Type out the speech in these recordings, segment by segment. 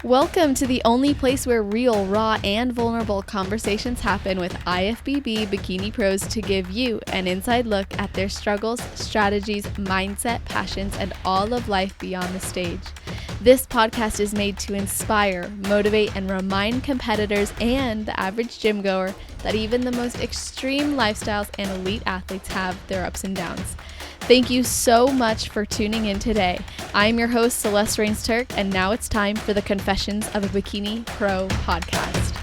Welcome to the only place where real, raw, and vulnerable conversations happen with IFBB bikini pros to give you an inside look at their struggles, strategies, mindset, passions, and all of life beyond the stage. This podcast is made to inspire, motivate, and remind competitors and the average gym goer that even the most extreme lifestyles and elite athletes have their ups and downs. Thank you so much for tuning in today. I'm your host, Celeste Rains-Turk, and now it's time for the Confessions of a Bikini Pro podcast.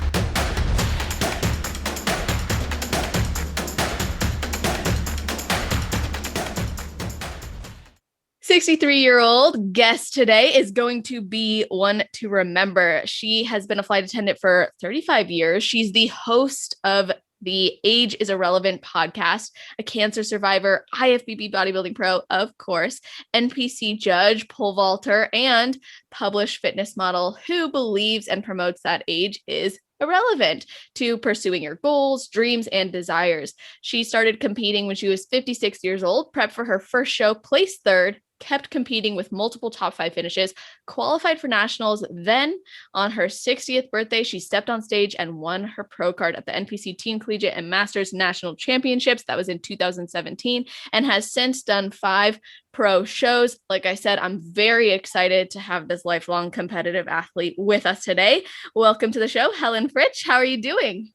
"63-year-old guest today is going to be one to remember. She has been a flight attendant for 35 years. She's the host of the Age is Irrelevant podcast, a cancer survivor, IFBB bodybuilding pro, of course, NPC judge, pole vaulter, and published fitness model who believes and promotes that age is irrelevant to pursuing your goals, dreams, and desires. She started competing when she was 56 years old, prepped for her first show, placed third, kept competing with multiple top 5 finishes, qualified for nationals. Then on her 60th birthday, she stepped on stage and won her pro card at the NPC Teen Collegiate and Masters National Championships. That was in 2017, and has since done 5 pro shows. Like I said, I'm very excited to have this lifelong competitive athlete with us today. Welcome to the show, Helen Fritsch. How are you doing?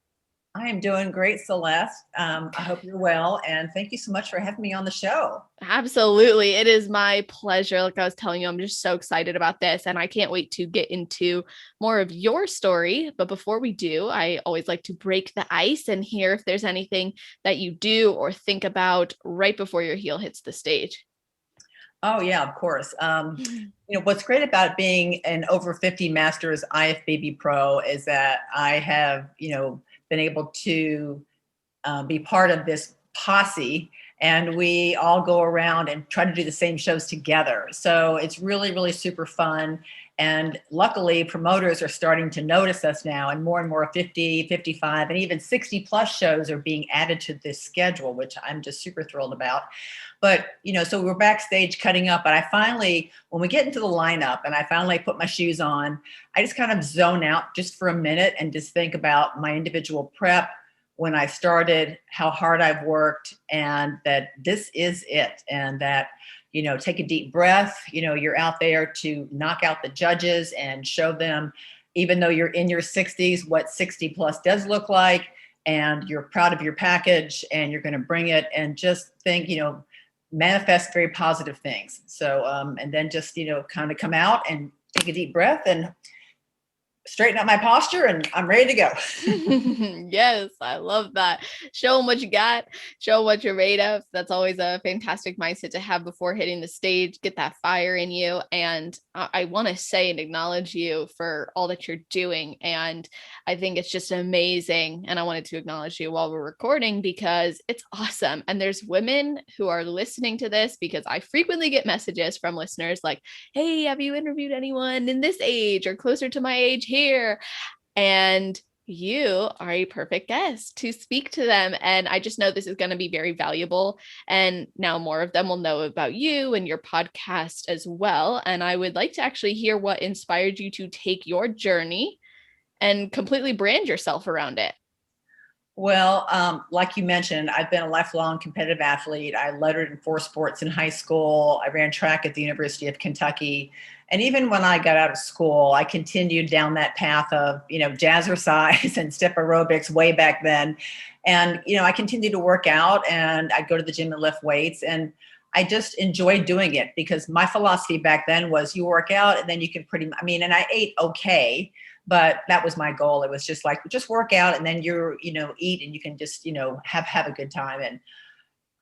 I am doing great, Celeste. I hope you're well, and thank you so much for having me on the show. Absolutely. It is my pleasure. Like I was telling you, I'm just so excited about this, and I can't wait to get into more of your story. But before we do, I always like to break the ice and hear if there's anything that you do or think about right before your heel hits the stage. Oh, yeah, of course. What's great about being an over 50 Masters IFBB Pro is that I have, been able to be part of this posse, and we all go around and try to do the same shows together. So it's really, really super fun. And luckily, promoters are starting to notice us now, and more 50, 55, and even 60 plus shows are being added to this schedule, which I'm just super thrilled about. But, so we're backstage cutting up, and I finally, when we get into the lineup and I finally put my shoes on, I just kind of zone out just for a minute and just think about my individual prep, when I started, how hard I've worked, and that this is it. And that, take a deep breath. You're out there to knock out the judges and show them, even though you're in your 60s, what 60 plus does look like. And you're proud of your package and you're going to bring it, and just think, manifest very positive things. So, and then just, kind of come out and take a deep breath and straighten up my posture, and I'm ready to go. Yes, I love that. Show them what you got, show them what you're made of. That's always a fantastic mindset to have before hitting the stage. Get that fire in you. And I want to say and acknowledge you for all that you're doing. And I think it's just amazing. And I wanted to acknowledge you while we're recording because it's awesome. And there's women who are listening to this, because I frequently get messages from listeners like, hey, have you interviewed anyone in this age or closer to my age here? And you are a perfect guest to speak to them. And I just know this is going to be very valuable. And now more of them will know about you and your podcast as well. And I would like to actually hear what inspired you to take your journey and completely brand yourself around it. Well, like you mentioned, I've been a lifelong competitive athlete. I lettered in 4 sports in high school. I ran track at the University of Kentucky. And even when I got out of school, I continued down that path of, jazzercise and step aerobics way back then. And, I continued to work out, and I'd go to the gym and lift weights. And I just enjoyed doing it because my philosophy back then was you work out and then you can and I ate okay, but that was my goal. It was just like, just work out and then you're, eat and you can just, have a good time. And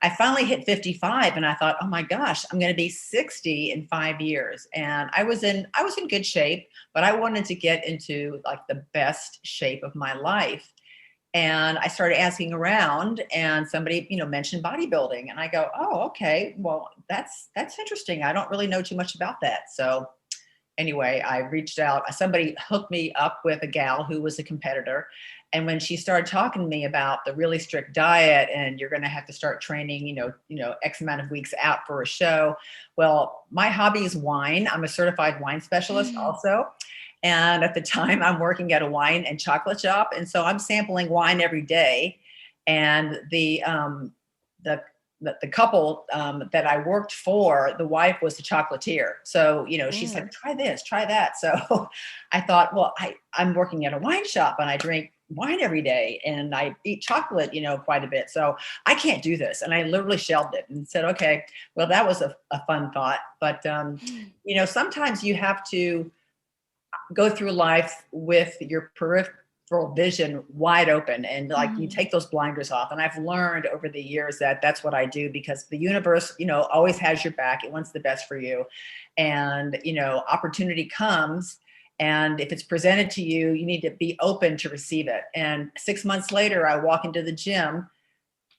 I finally hit 55 and I thought, oh my gosh, I'm going to be 60 in 5 years. And I was in good shape, but I wanted to get into like the best shape of my life. And I started asking around, and somebody, mentioned bodybuilding, and I go, oh, okay, well, that's interesting. I don't really know too much about that. So anyway, I reached out. Somebody hooked me up with a gal who was a competitor. And when she started talking to me about the really strict diet, and you're going to have to start training, X amount of weeks out for a show. Well, my hobby is wine. I'm a certified wine specialist also. And at the time I'm working at a wine and chocolate shop. And so I'm sampling wine every day. And the couple that I worked for, the wife was the chocolatier. So, she's like, try this, try that. So I thought, well, I'm working at a wine shop and I drink wine every day and I eat chocolate, quite a bit. So I can't do this. And I literally shelved it and said, okay, well, that was a fun thought. But, sometimes you have to go through life with your peripheral vision wide open and you take those blinders off. And I've learned over the years that that's what I do, because the universe, always has your back. It wants the best for you. And, opportunity comes. And if it's presented to you, you need to be open to receive it. And 6 months later, I walk into the gym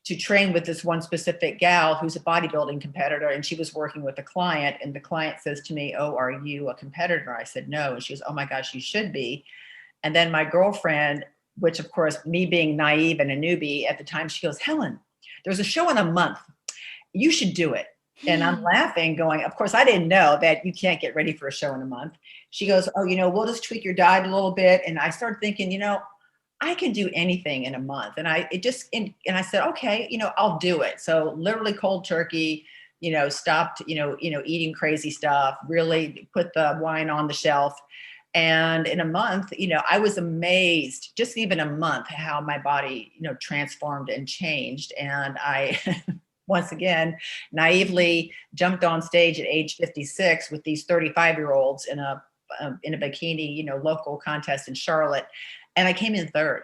to train with this one specific gal who's a bodybuilding competitor. And she was working with a client, and the client says to me, "Oh, are you a competitor?" I said, "No." And she goes, "Oh my gosh, you should be." And then my girlfriend, which of course, me being naive and a newbie at the time, she goes, "Helen, there's a show in a month. You should do it." And I'm laughing, going, of course, I didn't know that you can't get ready for a show in a month. She goes, "Oh, we'll just tweak your diet a little bit." And I started thinking, I can do anything in a month. And I said, okay, I'll do it. So literally cold turkey, stopped, eating crazy stuff, really put the wine on the shelf. And in a month, I was amazed, just even a month, how my body, transformed and changed. And I, once again, naively jumped on stage at age 56 with these 35-year-olds in a bikini, local contest in Charlotte. And I came in third.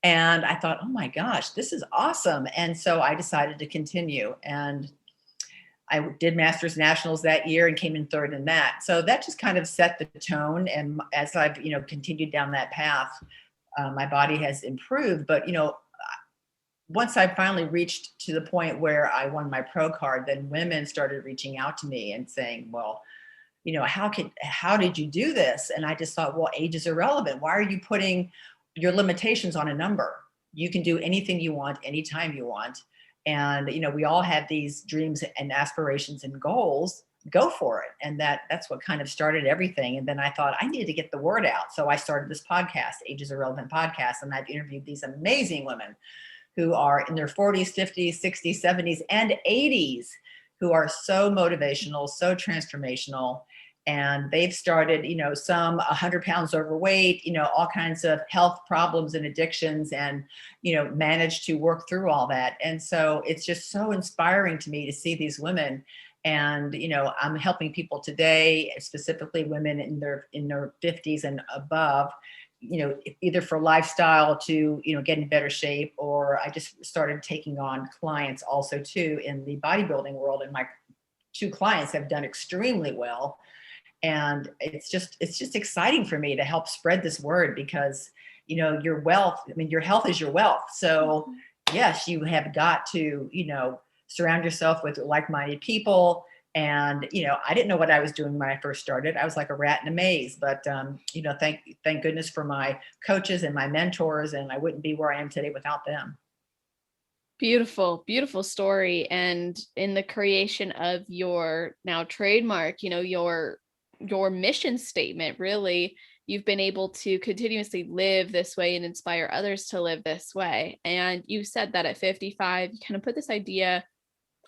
And I thought, oh my gosh, this is awesome. And so I decided to continue. And I did Masters Nationals that year and came in third in that. So that just kind of set the tone. And as I've, continued down that path, my body has improved. But, once I finally reached to the point where I won my pro card, then women started reaching out to me and saying, well, how did you do this? And I just thought, well, age is irrelevant. Why are you putting your limitations on a number? You can do anything you want, anytime you want. And, we all have these dreams and aspirations and goals. Go for it. And that's what kind of started everything. And then I thought I needed to get the word out. So I started this podcast, Age is Irrelevant podcast. And I've interviewed these amazing women who are in their 40s, 50s, 60s, 70s, and 80s, who are so motivational, so transformational. And they've started, some 100 pounds overweight, all kinds of health problems and addictions, and, managed to work through all that. And so it's just so inspiring to me to see these women. And, I'm helping people today, specifically women in their 50s and above, either for lifestyle to, get in better shape, or I just started taking on clients also too in the bodybuilding world. And my 2 clients have done extremely well. And it's just exciting for me to help spread this word, because, your wealth, your health is your wealth. So yes, you have got to, surround yourself with like-minded people. And, I didn't know what I was doing when I first started. I was like a rat in a maze, but, thank goodness for my coaches and my mentors, and I wouldn't be where I am today without them. Beautiful, beautiful story. And in the creation of your now trademark, your mission statement, really, you've been able to continuously live this way and inspire others to live this way. And you said that at 55, you kind of put this idea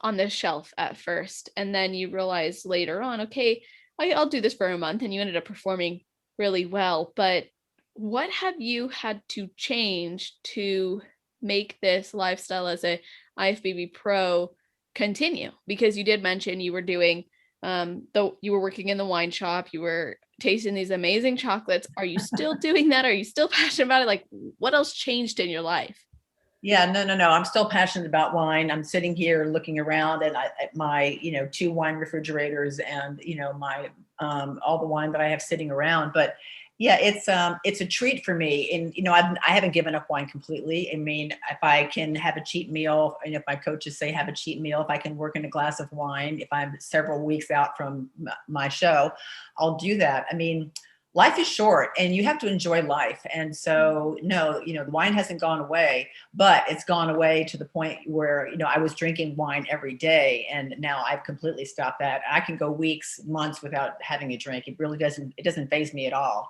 on the shelf at first, and then you realize later on, okay, I'll do this for a month, and you ended up performing really well. But what have you had to change to make this lifestyle as a IFBB pro continue? Because you did mention you were doing though you were working in the wine shop, you were tasting these amazing chocolates. Are you still doing that? Are you still passionate about it? Like, what else changed in your life? Yeah, no. I'm still passionate about wine. I'm sitting here looking around at my, 2 wine refrigerators and, my, all the wine that I have sitting around. But yeah, it's a treat for me. And, I haven't given up wine completely. If I can have a cheat meal, and if my coaches say have a cheat meal, if I can work in a glass of wine, if I'm several weeks out from my show, I'll do that. life is short and you have to enjoy life. And so, no, the wine hasn't gone away, but it's gone away to the point where, I was drinking wine every day. And now I've completely stopped that. I can go weeks, months without having a drink. It doesn't faze me at all.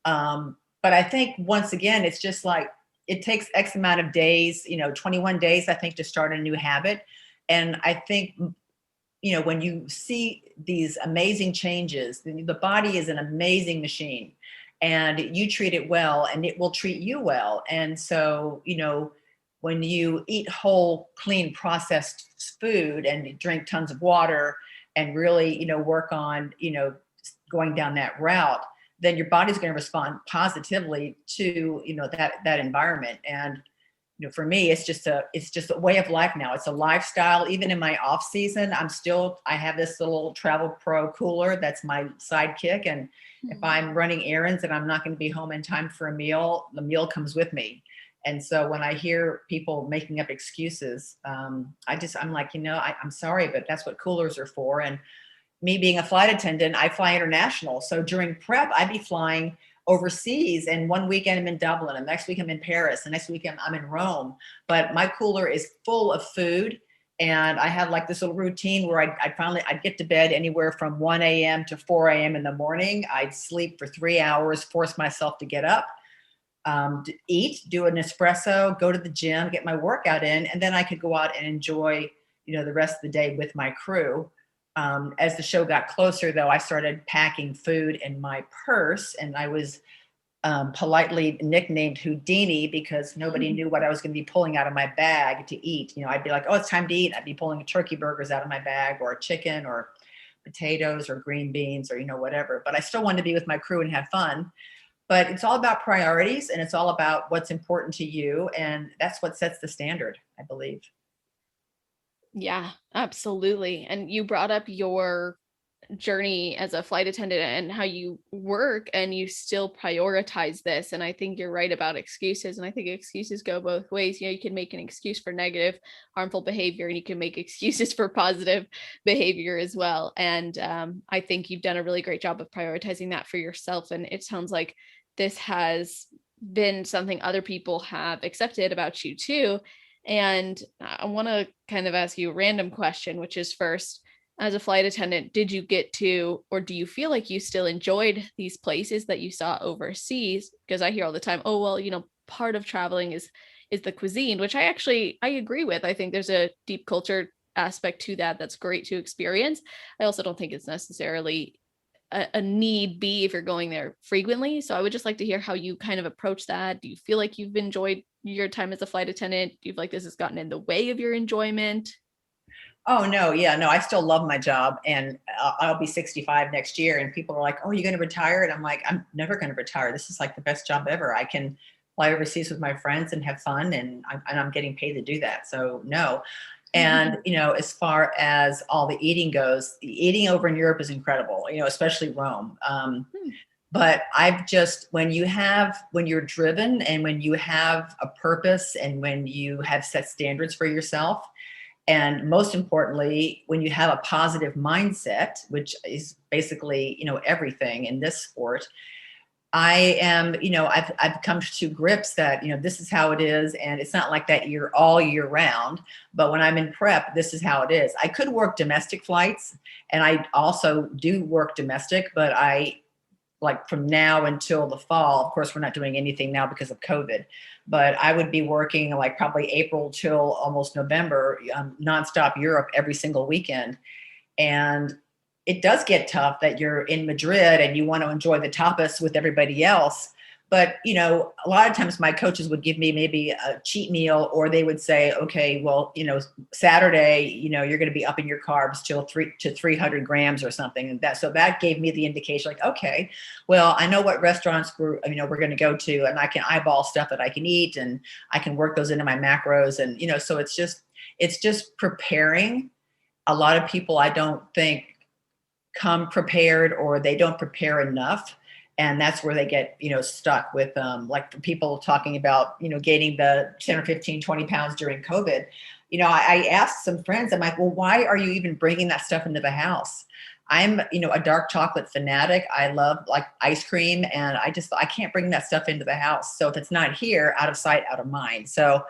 But I think once again, it's just like, it takes X amount of days, 21 days, I think, to start a new habit. And I think, when you see these amazing changes, the body is an amazing machine, and you treat it well and it will treat you well. And so, when you eat whole, clean, processed food and drink tons of water and really, work on, going down that route, then your body's going to respond positively to, that environment. And for me, it's just a way of life now. It's a lifestyle. Even in my off season, I have this little Travel Pro cooler that's my sidekick. And if I'm running errands and I'm not going to be home in time for a meal, the meal comes with me. And so when I hear people making up excuses, I'm like, I'm sorry, but that's what coolers are for. And me being a flight attendant, I fly international. So during prep, I'd be flying overseas, and one weekend I'm in Dublin, and next week I'm in Paris, and next weekend I'm in Rome. But my cooler is full of food, and I have like this little routine where I'd get to bed anywhere from 1 a.m. to 4 a.m. in the morning. I'd sleep for 3 hours, force myself to get up, eat, do an espresso, go to the gym, get my workout in, and then I could go out and enjoy, the rest of the day with my crew. As the show got closer, though, I started packing food in my purse, and I was politely nicknamed Houdini because nobody knew what I was going to be pulling out of my bag to eat. I'd be like, oh, it's time to eat. I'd be pulling turkey burgers out of my bag, or chicken, or potatoes, or green beans, or, whatever. But I still wanted to be with my crew and have fun. But it's all about priorities, and it's all about what's important to you. And that's what sets the standard, I believe. Yeah, absolutely. And you brought up your journey as a flight attendant and how you work and you still prioritize this. And I think you're right about excuses. And I think excuses go both ways. You can make an excuse for negative, harmful behavior, and you can make excuses for positive behavior as well. And I think you've done a really great job of prioritizing that for yourself. And it sounds like this has been something other people have accepted about you too. And I want to kind of ask you a random question, which is, first, as a flight attendant, did you get to, or do you feel like you still enjoyed these places that you saw overseas? Because I hear all the time, oh, well, part of traveling is the cuisine, which I agree with. I think there's a deep culture aspect to that that's great to experience. I also don't think it's necessarily a need be if you're going there frequently. So I would just like to hear how you kind of approach that. Do you feel like you've enjoyed your time as a flight attendant? Do you feel like this has gotten in the way of your enjoyment? Oh, no. Yeah, no, I still love my job, and I'll be 65 next year, and people are like, oh, you're going to retire? And I'm like, I'm never going to retire. This is like the best job ever. I can fly overseas with my friends and have fun, and I'm getting paid to do that. So no. And, as far as all the eating goes, the eating over in Europe is incredible, especially Rome. But when you're driven, and when you have a purpose, and when you have set standards for yourself, and most importantly, when you have a positive mindset, which is basically, everything in this sport, I've come to grips that, this is how it is. And it's not like that all year round, but when I'm in prep, this is how it is. I could work domestic flights, and I also do work domestic, but like from now until the fall, of course, we're not doing anything now because of COVID, but I would be working like probably April till almost November, nonstop Europe every single weekend. And it does get tough that you're in Madrid and you want to enjoy the tapas with everybody else. But, a lot of times my coaches would give me maybe a cheat meal, or they would say, okay, well, Saturday, you're going to be upping your carbs till 300 grams or something. And so that gave me the indication, like, okay, well, I know what restaurants we're going to go to, and I can eyeball stuff that I can eat, and I can work those into my macros. And, so it's just preparing. A lot of people, I don't think, come prepared, or they don't prepare enough. And that's where they get, stuck with, like people talking about, gaining the 10 or 15, 20 pounds during COVID. I asked some friends, I'm like, well, why are you even bringing that stuff into the house? I'm, a dark chocolate fanatic. I love like ice cream, and I can't bring that stuff into the house. So if it's not here, out of sight, out of mind. So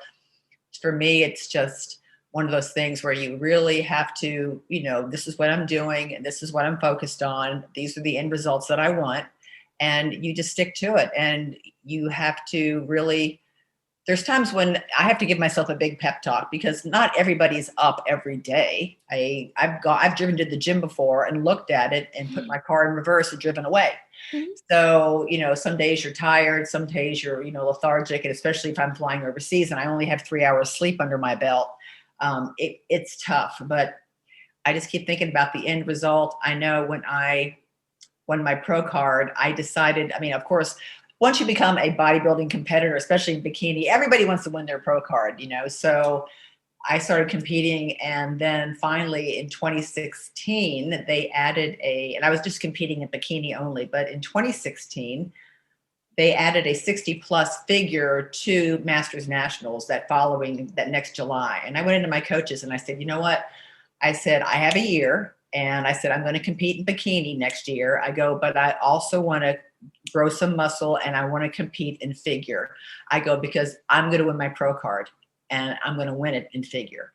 for me, it's just one of those things where you really have to, this is what I'm doing and this is what I'm focused on. These are the end results that I want. And you just stick to it. And you have to really, there's times when I have to give myself a big pep talk, because not everybody's up every day. I've driven to the gym before and looked at it and put my car in reverse and driven away. Mhm. So, some days you're tired, some days you're, lethargic, and especially if I'm flying overseas and I only have 3 hours sleep under my belt, it's tough. But I just keep thinking about the end result. I know when I won my pro card, I decided, of course, once you become a bodybuilding competitor, especially in bikini, everybody wants to win their pro card, So I started competing, and then finally in 2016, they added and I was just competing in bikini only, but in 2016, they added a 60 plus figure to Masters Nationals that next July. And I went into my coaches and I said, you know what? I said, I have a year, and I said, I'm going to compete in bikini next year. I go, but I also want to grow some muscle and I want to compete in figure. I go, because I'm going to win my pro card and I'm going to win it in figure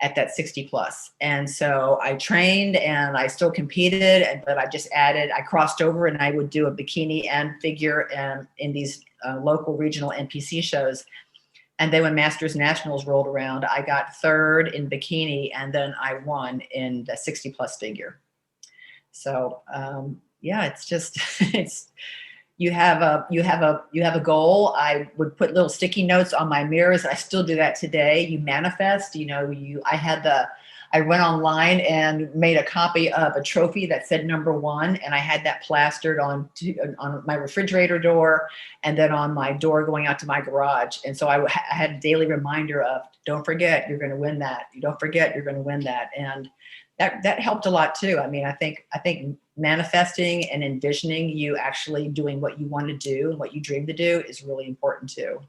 at that 60 plus. And so I trained and I still competed, but I crossed over and I would do a bikini and figure in these local regional NPC shows. And then when Masters Nationals rolled around, I got third in bikini, and then I won in the 60 plus figure. So it's just you have a goal. I would put little sticky notes on my mirrors. I still do that today. You manifest. I went online and made a copy of a trophy that said #1, and I had that plastered on my refrigerator door, and then on my door going out to my garage. And so I had a daily reminder of, don't forget, you're going to win that. You don't forget, you're going to win that. And that helped a lot too. I think manifesting and envisioning you actually doing what you want to do and what you dream to do is really important too.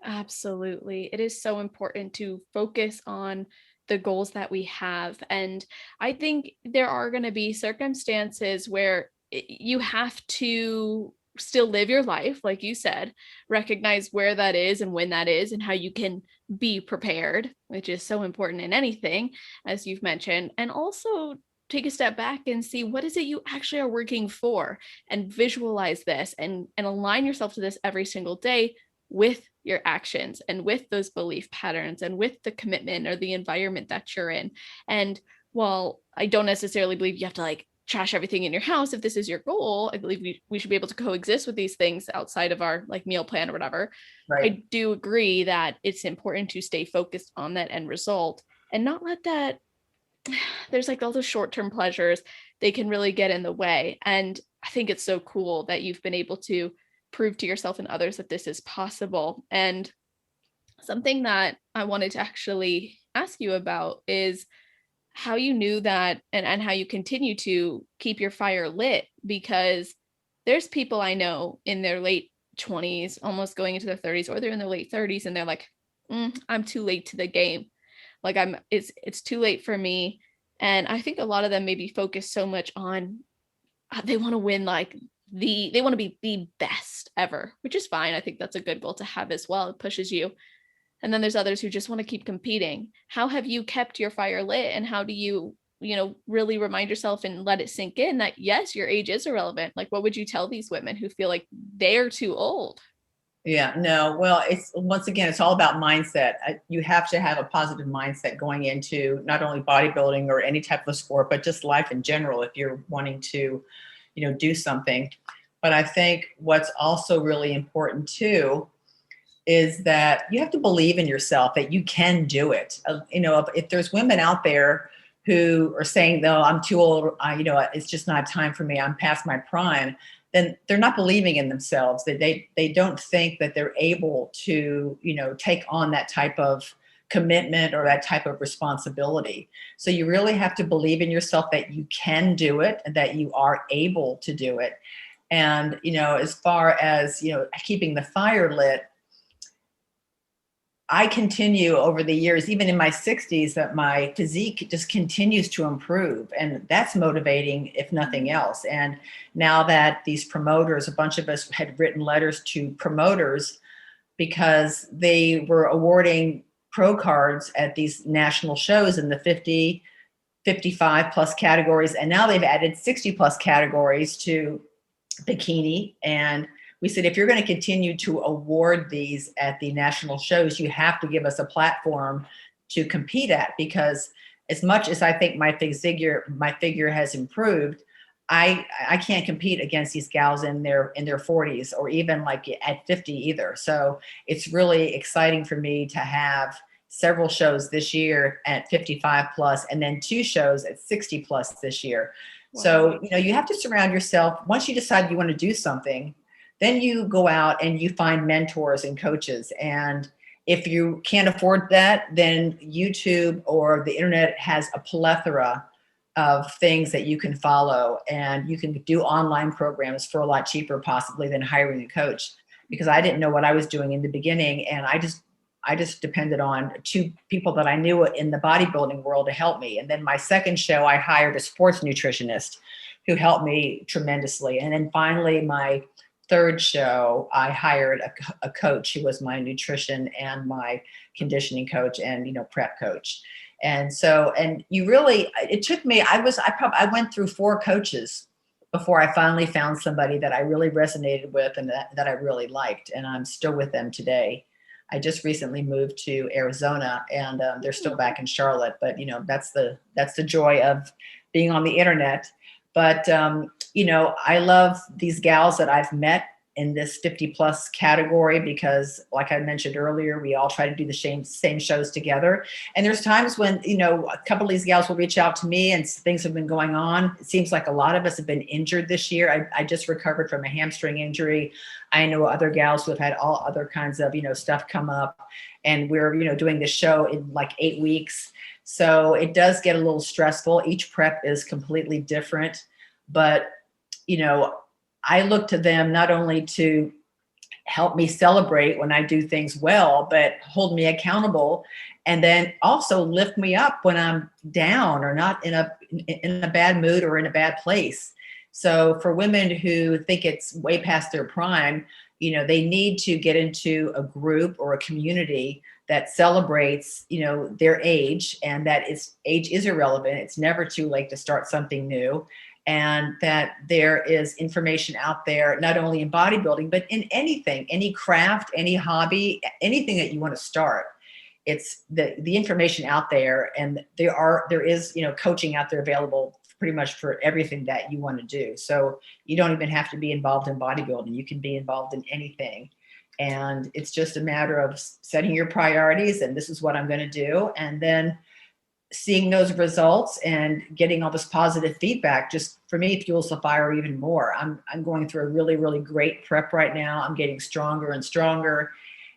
Absolutely. It is so important to focus on the goals that we have. And I think there are going to be circumstances where you have to still live your life, like you said, recognize where that is and when that is, and how you can be prepared, which is so important in anything, as you've mentioned. And also take a step back and see, what is it you actually are working for, and visualize this and align yourself to this every single day with your actions and with those belief patterns and with the commitment or the environment that you're in. And while I don't necessarily believe you have to like trash everything in your house if this is your goal, I believe we should be able to coexist with these things outside of our like meal plan or whatever. Right. I do agree that it's important to stay focused on that end result and not let that there's like all those short-term pleasures, they can really get in the way. And I think it's so cool that you've been able to prove to yourself and others that this is possible. And something that I wanted to actually ask you about is how you knew that, and how you continue to keep your fire lit, because there's people I know in their late 20s, almost going into their 30s, or they're in their late 30s and they're like, I'm too late to the game. Like it's too late for me. And I think a lot of them maybe focus so much on they want to win like they want to be the best ever, which is fine. I think that's a good goal to have as well. It pushes you. And then there's others who just want to keep competing. How have you kept your fire lit, and how do you, really remind yourself and let it sink in that yes, your age is irrelevant? Like, what would you tell these women who feel like they're too old? Yeah, no. Well, once again, it's all about mindset. You have to have a positive mindset going into not only bodybuilding or any type of sport, but just life in general, if you're wanting to, do something. But I think what's also really important too is that you have to believe in yourself, that you can do it. If there's women out there who are saying, no, I'm too old, it's just not time for me, I'm past my prime, then they're not believing in themselves. They don't think that they're able to, take on that type of commitment or that type of responsibility. So you really have to believe in yourself that you can do it and that you are able to do it. And, as far as, keeping the fire lit, I continue over the years, even in my 60s, that my physique just continues to improve. And that's motivating, if nothing else. And now that these promoters, a bunch of us had written letters to promoters because they were awarding pro cards at these national shows in the 50, 55 plus categories. And now they've added 60 plus categories to bikini. And we said, if you're going to continue to award these at the national shows, you have to give us a platform to compete at, because as much as I think my figure has improved, I can't compete against these gals in their 40s or even like at 50 either. So it's really exciting for me to have several shows this year at 55 plus, and then 2 shows at 60 plus this year. Wow. So, you have to surround yourself. Once you decide you want to do something, then you go out and you find mentors and coaches. And if you can't afford that, then YouTube or the internet has a plethora of things that you can follow, and you can do online programs for a lot cheaper possibly than hiring a coach, because I didn't know what I was doing in the beginning. And I just depended on 2 people that I knew in the bodybuilding world to help me. And then my second show, I hired a sports nutritionist who helped me tremendously. And then finally, my third show, I hired a coach who was my nutrition and my conditioning coach and, prep coach. And so, and it took me, I went through 4 coaches before I finally found somebody that I really resonated with and that I really liked. And I'm still with them today. I just recently moved to Arizona, and they're still back in Charlotte, but that's the joy of being on the internet. But I love these gals that I've met in this 50 plus category, because like I mentioned earlier, we all try to do the same shows together. And there's times when, a couple of these gals will reach out to me and things have been going on. It seems like a lot of us have been injured this year. I just recovered from a hamstring injury. I know other gals who have had all other kinds of, stuff come up, and we're, doing this show in like 8 weeks. So it does get a little stressful. Each prep is completely different, but, I look to them not only to help me celebrate when I do things well, but hold me accountable, and then also lift me up when I'm down or not in a bad mood or in a bad place. So for women who think it's way past their prime, they need to get into a group or a community that celebrates, their age, and that age is irrelevant. It's never too late to start something new. And that there is information out there, not only in bodybuilding, but in anything, any craft, any hobby, anything that you want to start. It's the information out there, and there is, coaching out there available pretty much for everything that you want to do. So you don't even have to be involved in bodybuilding. You can be involved in anything. And it's just a matter of setting your priorities, and this is what I'm going to do. And then seeing those results and getting all this positive feedback just, for me, fuels the fire even more. I'm going through a really, really great prep right now. I'm getting stronger and stronger,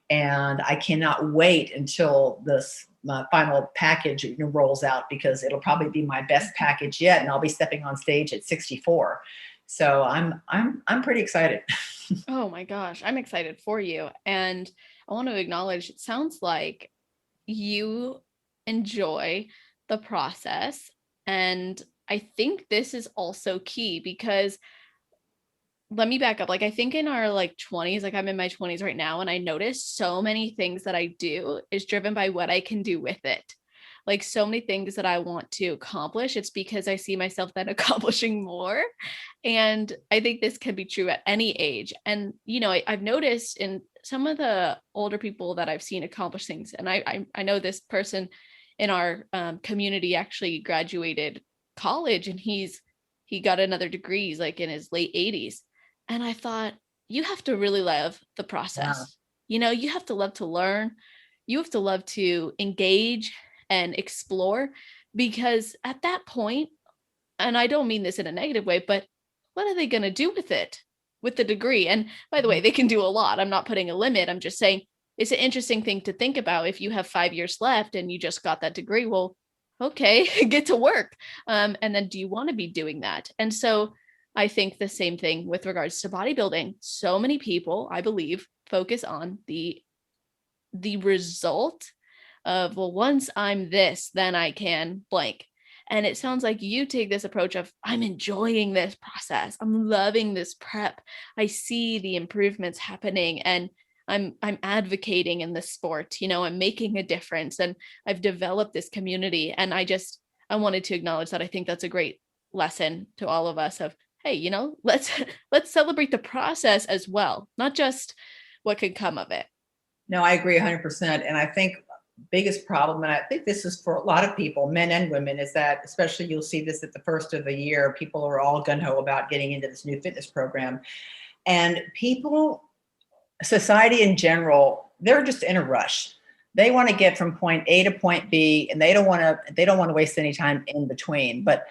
and I cannot wait until this final package rolls out, because it'll probably be my best package yet, and I'll be stepping on stage at 64. So I'm pretty excited. Oh my gosh, I'm excited for you. And I want to acknowledge, it sounds like you enjoy the process. And I think this is also key, because let me back up. Like, I think in our 20s, like I'm in my 20s right now, and I notice so many things that I do is driven by what I can do with it. Like so many things that I want to accomplish, it's because I see myself then accomplishing more. And I think this can be true at any age. And, I've noticed in some of the older people that I've seen accomplish things, and I know this person in our community actually graduated college, and he got another degree. He's like in his late 80s. And I thought, you have to really love the process. Yeah. You have to love to learn. You have to love to engage and explore, because at that point, and I don't mean this in a negative way, but what are they going to do with it, with the degree? And by the way, they can do a lot. I'm not putting a limit. I'm just saying it's an interesting thing to think about. If you have 5 years left and you just got that degree, well, okay, get to work. And then do you want to be doing that? And so I think the same thing with regards to bodybuilding. So many people, I believe, focus on the the result of, well, once I'm this, then I can blank. And it sounds like you take this approach of, I'm enjoying this process. I'm loving this prep. I see the improvements happening, and I'm advocating in this sport. I'm making a difference, and I've developed this community. And I wanted to acknowledge that. I think that's a great lesson to all of us of, hey, let's celebrate the process as well, not just what could come of it. No, I agree 100%. And I think biggest problem, and I think this is for a lot of people, men and women, is that, especially you'll see this at the first of the year, people are all gung-ho about getting into this new fitness program. And society in general, they're just in a rush. They want to get from point A to point B, and they don't want to waste any time in between. But,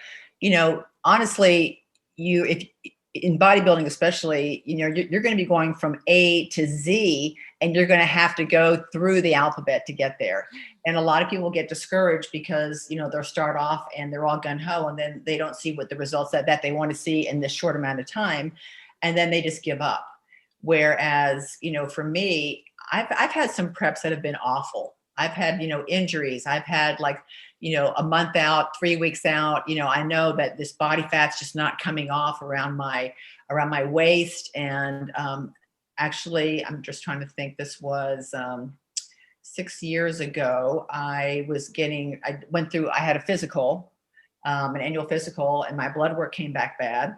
honestly, if in bodybuilding especially, you're going to be going from A to Z, and you're going to have to go through the alphabet to get there. And a lot of people get discouraged because, they'll start off and they're all gung-ho, and then they don't see what the results that they want to see in this short amount of time. And then they just give up. Whereas, for me, I've had some preps that have been awful. I've had, injuries. I've had a month out, 3 weeks out. I know that this body fat's just not coming off around my waist. And actually, I'm just trying to think, this was 6 years ago. I had a physical, an annual physical, and my blood work came back bad.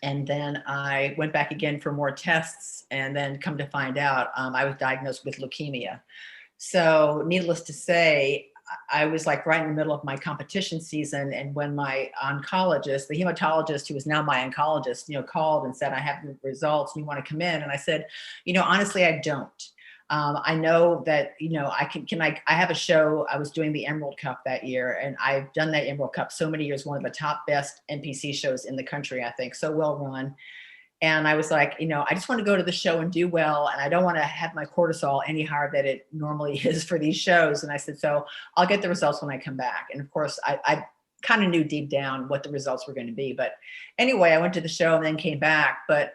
And then I went back again for more tests, and then come to find out I was diagnosed with leukemia. So needless to say, I was right in the middle of my competition season. And when my oncologist, the hematologist who is now my oncologist, called and said, I have the results, and you want to come in? And I said, honestly, I don't. I know that, I have a show. I was doing the Emerald Cup that year, and I've done that Emerald Cup so many years, one of the top best NPC shows in the country, I think, so well run. And I was like, I just want to go to the show and do well. And I don't want to have my cortisol any higher than it normally is for these shows. And I said, so I'll get the results when I come back. And of course, I kind of knew deep down what the results were going to be. But anyway, I went to the show and then came back. But,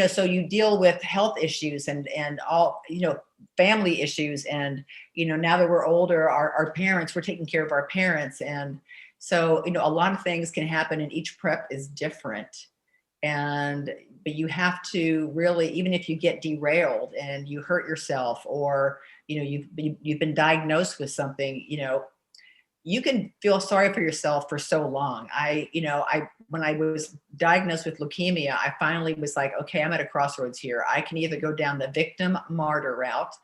so you deal with health issues and all, family issues. And, now that we're older, our parents, we're taking care of our parents. And so, a lot of things can happen, and each prep is different. But you have to really, even if you get derailed and you hurt yourself, or, you've been diagnosed with something, you can feel sorry for yourself for so long. When I was diagnosed with leukemia, I finally was like, okay, I'm at a crossroads here. I can either go down the victim martyr route,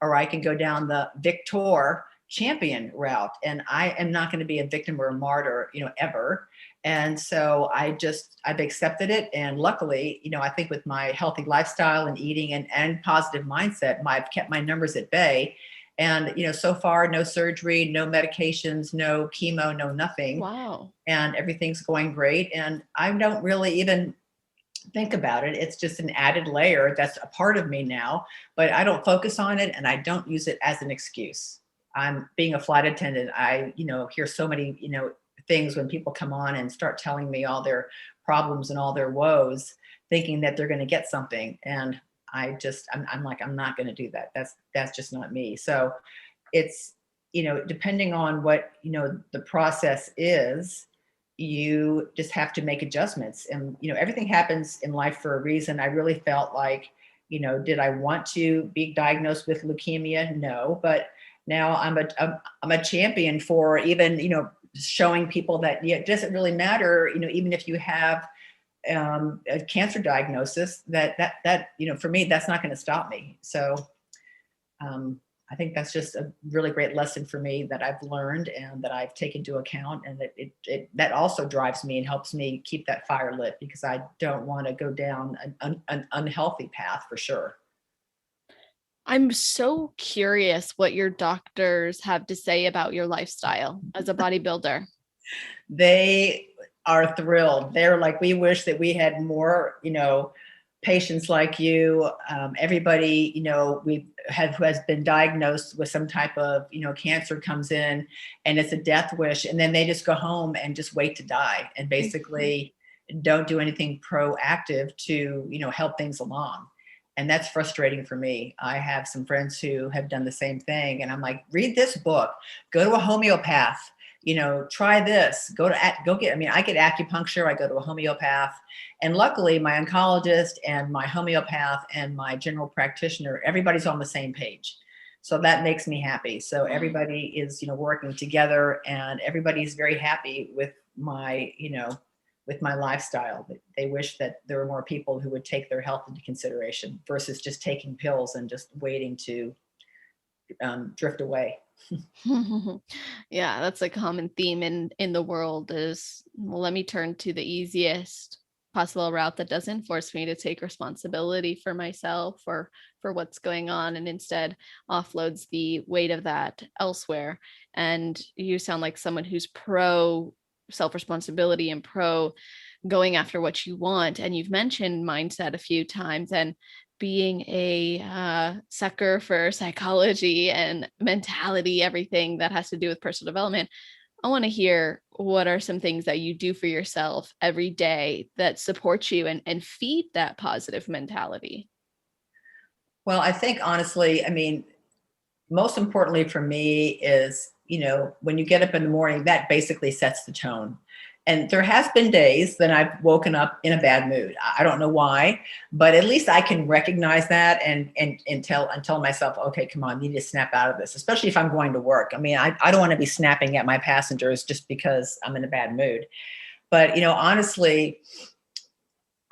or I can go down the victor champion route. And I am not going to be a victim or a martyr, ever. And so I've accepted it. And luckily, I think with my healthy lifestyle and eating and positive mindset, I've kept my numbers at bay. And, so far, no surgery, no medications, no chemo, no nothing. Wow. And everything's going great. And I don't really even think about it. It's just an added layer that's a part of me now, but I don't focus on it, and I don't use it as an excuse. I'm being a flight attendant. I, hear so many, things when people come on and start telling me all their problems and all their woes, thinking that they're going to get something. And I'm like, I'm not going to do that. That's just not me. So it's, depending on what, the process is, you just have to make adjustments. And, everything happens in life for a reason. I really felt like, did I want to be diagnosed with leukemia? No, but now I'm a champion for even, showing people that it doesn't really matter, even if you have a cancer diagnosis, that for me, that's not going to stop me. So I think that's just a really great lesson for me that I've learned and that I've taken into account, and that that also drives me and helps me keep that fire lit, because I don't want to go down an unhealthy path for sure. I'm so curious what your doctors have to say about your lifestyle as a bodybuilder. They are thrilled. They're like, we wish that we had more, patients like you. Everybody, who has been diagnosed with some type of, cancer comes in, and it's a death wish. And then they just go home and just wait to die, and basically don't do anything proactive to, help things along. And that's frustrating for me. I have some friends who have done the same thing. And I'm like, read this book, go to a homeopath, try this, I get acupuncture, I go to a homeopath. And luckily my oncologist and my homeopath and my general practitioner, everybody's on the same page. So that makes me happy. So everybody is, working together, and everybody's very happy with my lifestyle. They wish that there were more people who would take their health into consideration versus just taking pills and just waiting to drift away. Yeah, that's a common theme in the world is, well, let me turn to the easiest possible route that doesn't force me to take responsibility for myself or for what's going on, and instead offloads the weight of that elsewhere. And you sound like someone who's pro self-responsibility and pro going after what you want. And you've mentioned mindset a few times, and being a sucker for psychology and mentality, everything that has to do with personal development. I want to hear, what are some things that you do for yourself every day that support you and feed that positive mentality? Well, I think honestly, most importantly for me is, when you get up in the morning, that basically sets the tone. And there has been days that I've woken up in a bad mood. I don't know why, but at least I can recognize that and tell myself, okay, come on, you need to snap out of this, especially if I'm going to work. I don't want to be snapping at my passengers just because I'm in a bad mood. But, honestly,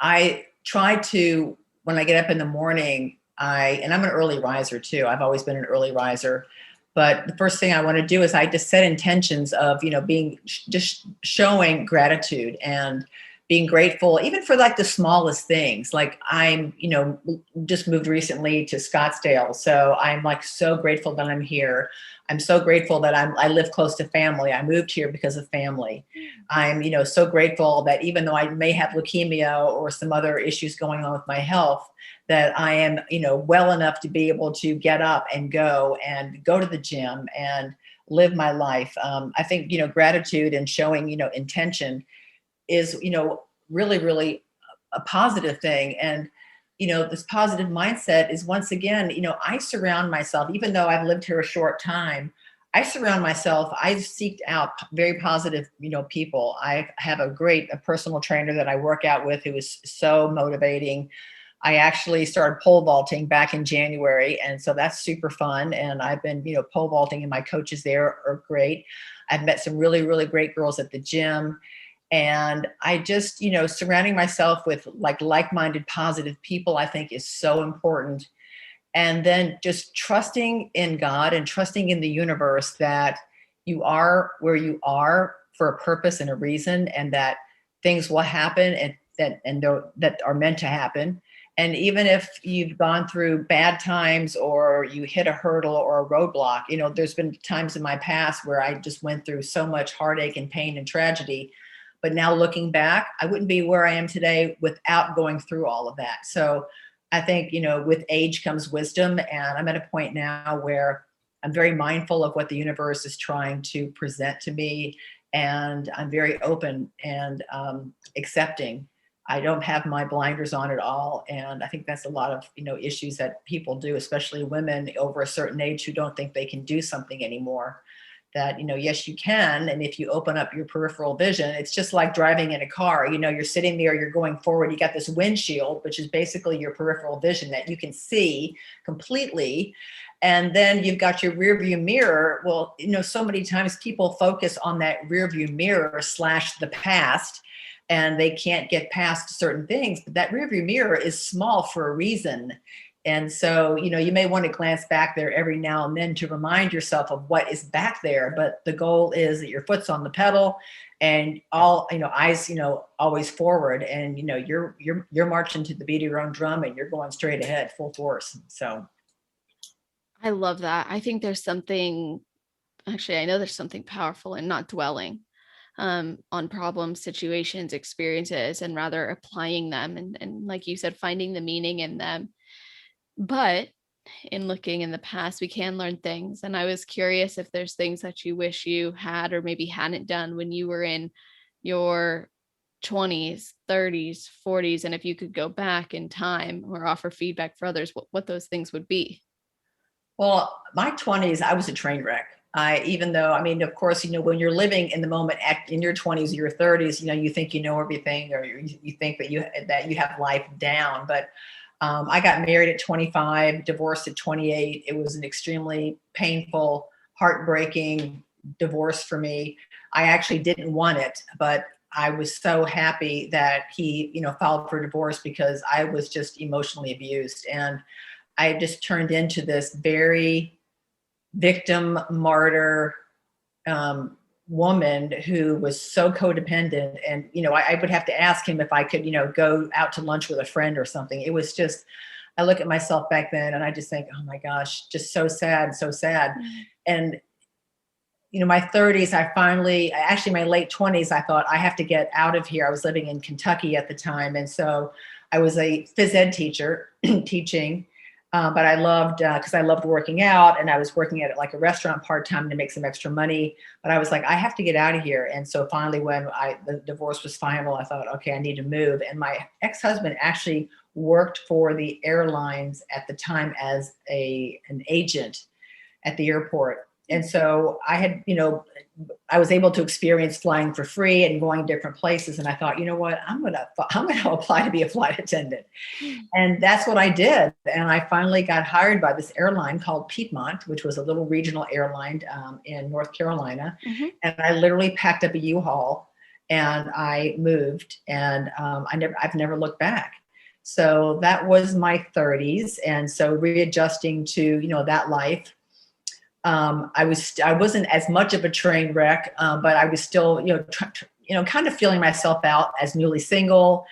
I try to, when I get up in the morning, and I'm an early riser too. I've always been an early riser. But the first thing I want to do is I just set intentions of, being just showing gratitude and being grateful, even for like the smallest things. Like I'm, just moved recently to Scottsdale. So I'm like so grateful that I'm here. I'm so grateful that I live close to family. I moved here because of family. I'm, so grateful that even though I may have leukemia or some other issues going on with my health, that I am, well enough to be able to get up and go to the gym and live my life. I think, gratitude and showing, intention is, really, really a positive thing. And, this positive mindset is, once again, I surround myself, even though I've lived here a short time, I seek out very positive, people. I have a personal trainer that I work out with who is so motivating. I actually started pole vaulting back in January. And so that's super fun. And I've been, pole vaulting, and my coaches there are great. I've met some really, really great girls at the gym. And I just, surrounding myself with like-minded positive people, I think is so important. And then just trusting in God and trusting in the universe that you are where you are for a purpose and a reason, and that things will happen that are meant to happen. And even if you've gone through bad times or you hit a hurdle or a roadblock, there's been times in my past where I just went through so much heartache and pain and tragedy. But now looking back, I wouldn't be where I am today without going through all of that. So I think, with age comes wisdom. And I'm at a point now where I'm very mindful of what the universe is trying to present to me. And I'm very open and accepting. I don't have my blinders on at all. And I think that's a lot of, issues that people do, especially women over a certain age who don't think they can do something anymore. That, yes, you can. And if you open up your peripheral vision, it's just like driving in a car. You're sitting there, you're going forward, you got this windshield, which is basically your peripheral vision that you can see completely. And then you've got your rear view mirror. Well, so many times people focus on that rear view mirror / the past, and they can't get past certain things. But that rear view mirror is small for a reason. And so, you may want to glance back there every now and then to remind yourself of what is back there. But the goal is that your foot's on the pedal and all, eyes, always forward. And, you're marching to the beat of your own drum, and you're going straight ahead full force. So I love that. I think there's something, actually, I know there's something powerful in not dwelling on problems, situations, experiences, and rather applying them. And like you said, finding the meaning in them. But in looking in the past, we can learn things. And I was curious if there's things that you wish you had or maybe hadn't done when you were in your 20s, 30s, 40s, and if you could go back in time or offer feedback for others, what those things would be? Well, my 20s, I was a train wreck. Even though, I mean, of course, when you're living in the moment in your 20s or your 30s, you think you know everything, or you think that you have life down. But I got married at 25, divorced at 28. It was an extremely painful, heartbreaking divorce for me. I actually didn't want it, but I was so happy that he, filed for divorce, because I was just emotionally abused. And I just turned into this very victim martyr woman who was so codependent. And, I would have to ask him if I could, go out to lunch with a friend or something. It was just, I look at myself back then and I just think, oh my gosh, just so sad, so sad. Mm-hmm. And, my 30s, actually my late 20s, I thought I have to get out of here. I was living in Kentucky at the time. And so I was a phys ed teacher teaching. But I loved, because I loved working out, and I was working at like a restaurant part-time to make some extra money. But I was like, I have to get out of here. And so finally, when the divorce was final, I thought, okay, I need to move. And my ex-husband actually worked for the airlines at the time as an agent at the airport. And so I had, I was able to experience flying for free and going different places. And I thought, you know what, I'm going to apply to be a flight attendant. And that's what I did. And I finally got hired by this airline called Piedmont, which was a little regional airline in North Carolina. Mm-hmm. And I literally packed up a U-Haul and I moved, and I've never looked back. So that was my 30s. And so readjusting to, that life. I wasn't as much of a train wreck, but I was still, kind of feeling myself out as newly single.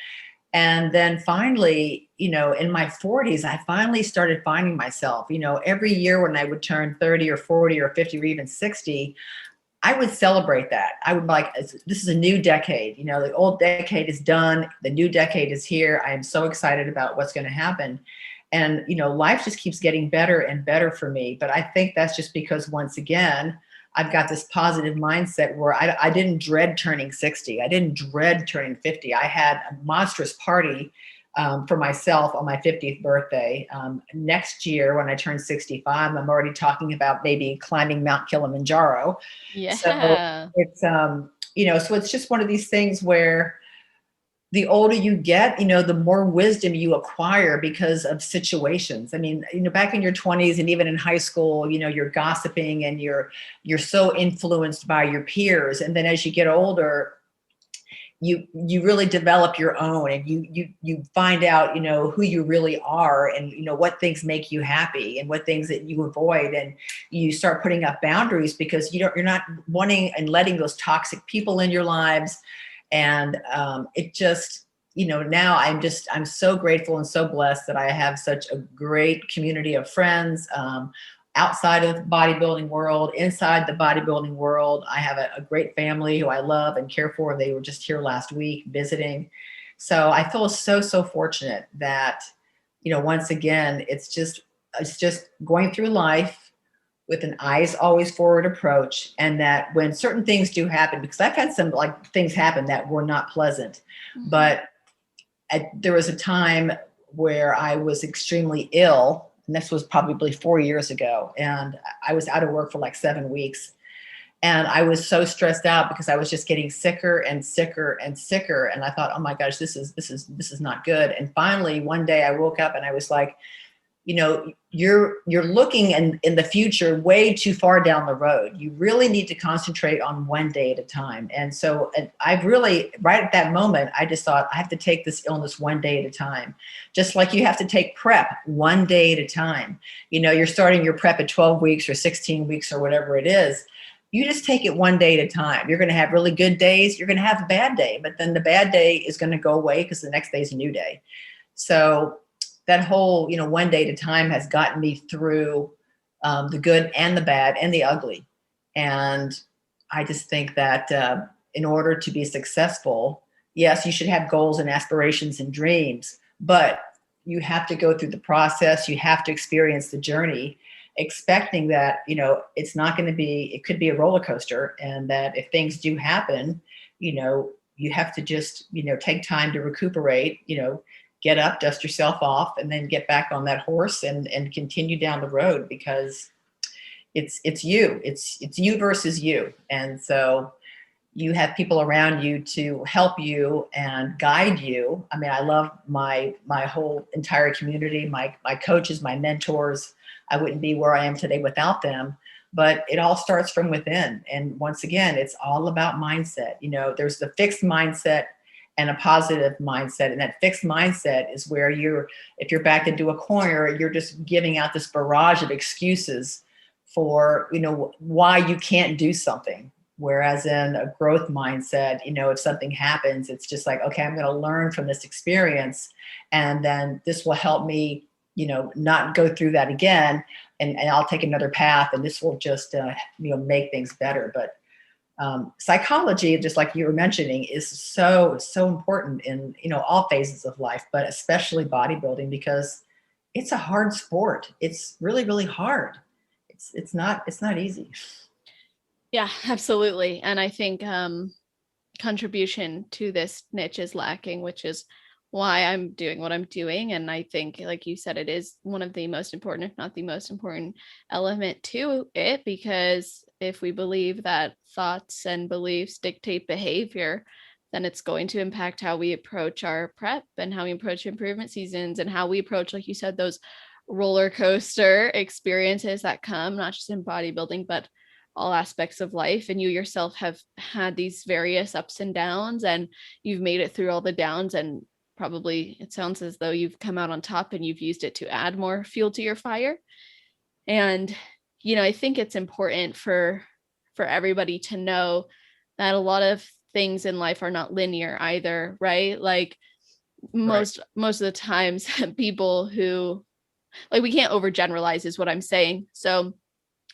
And then finally, in my 40s, I finally started finding myself. Every year when I would turn 30 or 40 or 50 or even 60, I would celebrate that. I would be like, this is a new decade. The old decade is done. The new decade is here. I am so excited about what's going to happen. And, life just keeps getting better and better for me. But I think that's just because, once again, I've got this positive mindset where I didn't dread turning 60. I didn't dread turning 50. I had a monstrous party for myself on my 50th birthday. Next year, when I turn 65, I'm already talking about maybe climbing Mount Kilimanjaro. Yeah. So it's, so it's just one of these things where the older you get, the more wisdom you acquire because of situations. I mean, back in your 20s and even in high school, you're gossiping and you're so influenced by your peers. And then as you get older, you really develop your own, and you find out, who you really are, and, what things make you happy and what things that you avoid. And you start putting up boundaries because you're not wanting and letting those toxic people in your lives. And it just, now I'm so grateful and so blessed that I have such a great community of friends outside of the bodybuilding world, inside the bodybuilding world. I have a great family who I love and care for. They were just here last week visiting. So I feel so, so fortunate that, once again, it's just going through life with an eyes always forward approach. And that when certain things do happen, because I've had some things happen that were not pleasant, Mm-hmm. but there was a time where I was extremely ill, and this was probably 4 years ago. And I was out of work for like 7 weeks. And I was so stressed out because I was just getting sicker and sicker and sicker. And I thought, oh my gosh, this is not good. And finally, one day I woke up and I was like, you're looking in the future way too far down the road. You really need to concentrate on one day at a time. And so I've really, right at that moment, I just thought I have to take this illness one day at a time. Just like you have to take prep one day at a time. You're starting your prep at 12 weeks or 16 weeks or whatever it is. You just take it one day at a time. You're going to have really good days. You're going to have a bad day, but then the bad day is going to go away because the next day is a new day. So that whole, one day at a time has gotten me through the good and the bad and the ugly. And I just think that in order to be successful, yes, you should have goals and aspirations and dreams, but you have to go through the process. You have to experience the journey, expecting that, it's not going to be, it could be a roller coaster. And that if things do happen, you you have to just, take time to recuperate, get up, dust yourself off, and then get back on that horse and continue down the road, because it's you versus you. And so you have people around you to help you and guide you. I mean, I love my whole entire community, my coaches, my mentors. I wouldn't be where I am today without them. But it all starts from within. And once again, it's all about mindset. There's the fixed mindset and a positive mindset. And that fixed mindset is where if you're backed into a corner, you're just giving out this barrage of excuses for, why you can't do something. Whereas in a growth mindset, if something happens, it's just like, okay, I'm going to learn from this experience. And then this will help me, not go through that again. And I'll take another path, and this will just, make things better. But psychology, just like you were mentioning, is so important in, all phases of life, but especially bodybuilding, because it's a hard sport. It's really, really hard. It's not easy. Yeah, absolutely. And I think contribution to this niche is lacking, which is why I'm doing what I'm doing. And I think, like you said, it is one of the most important, if not the most important element to it, because if we believe that thoughts and beliefs dictate behavior, then it's going to impact how we approach our prep and how we approach improvement seasons and how we approach, like you said, those roller coaster experiences that come, not just in bodybuilding, but all aspects of life. And you yourself have had these various ups and downs, and you've made it through all the downs, and probably it sounds as though you've come out on top and you've used it to add more fuel to your fire. And I think it's important for everybody to know that a lot of things in life are not linear either, right? Like most of the times people who, like, we can't overgeneralize is what I'm saying. So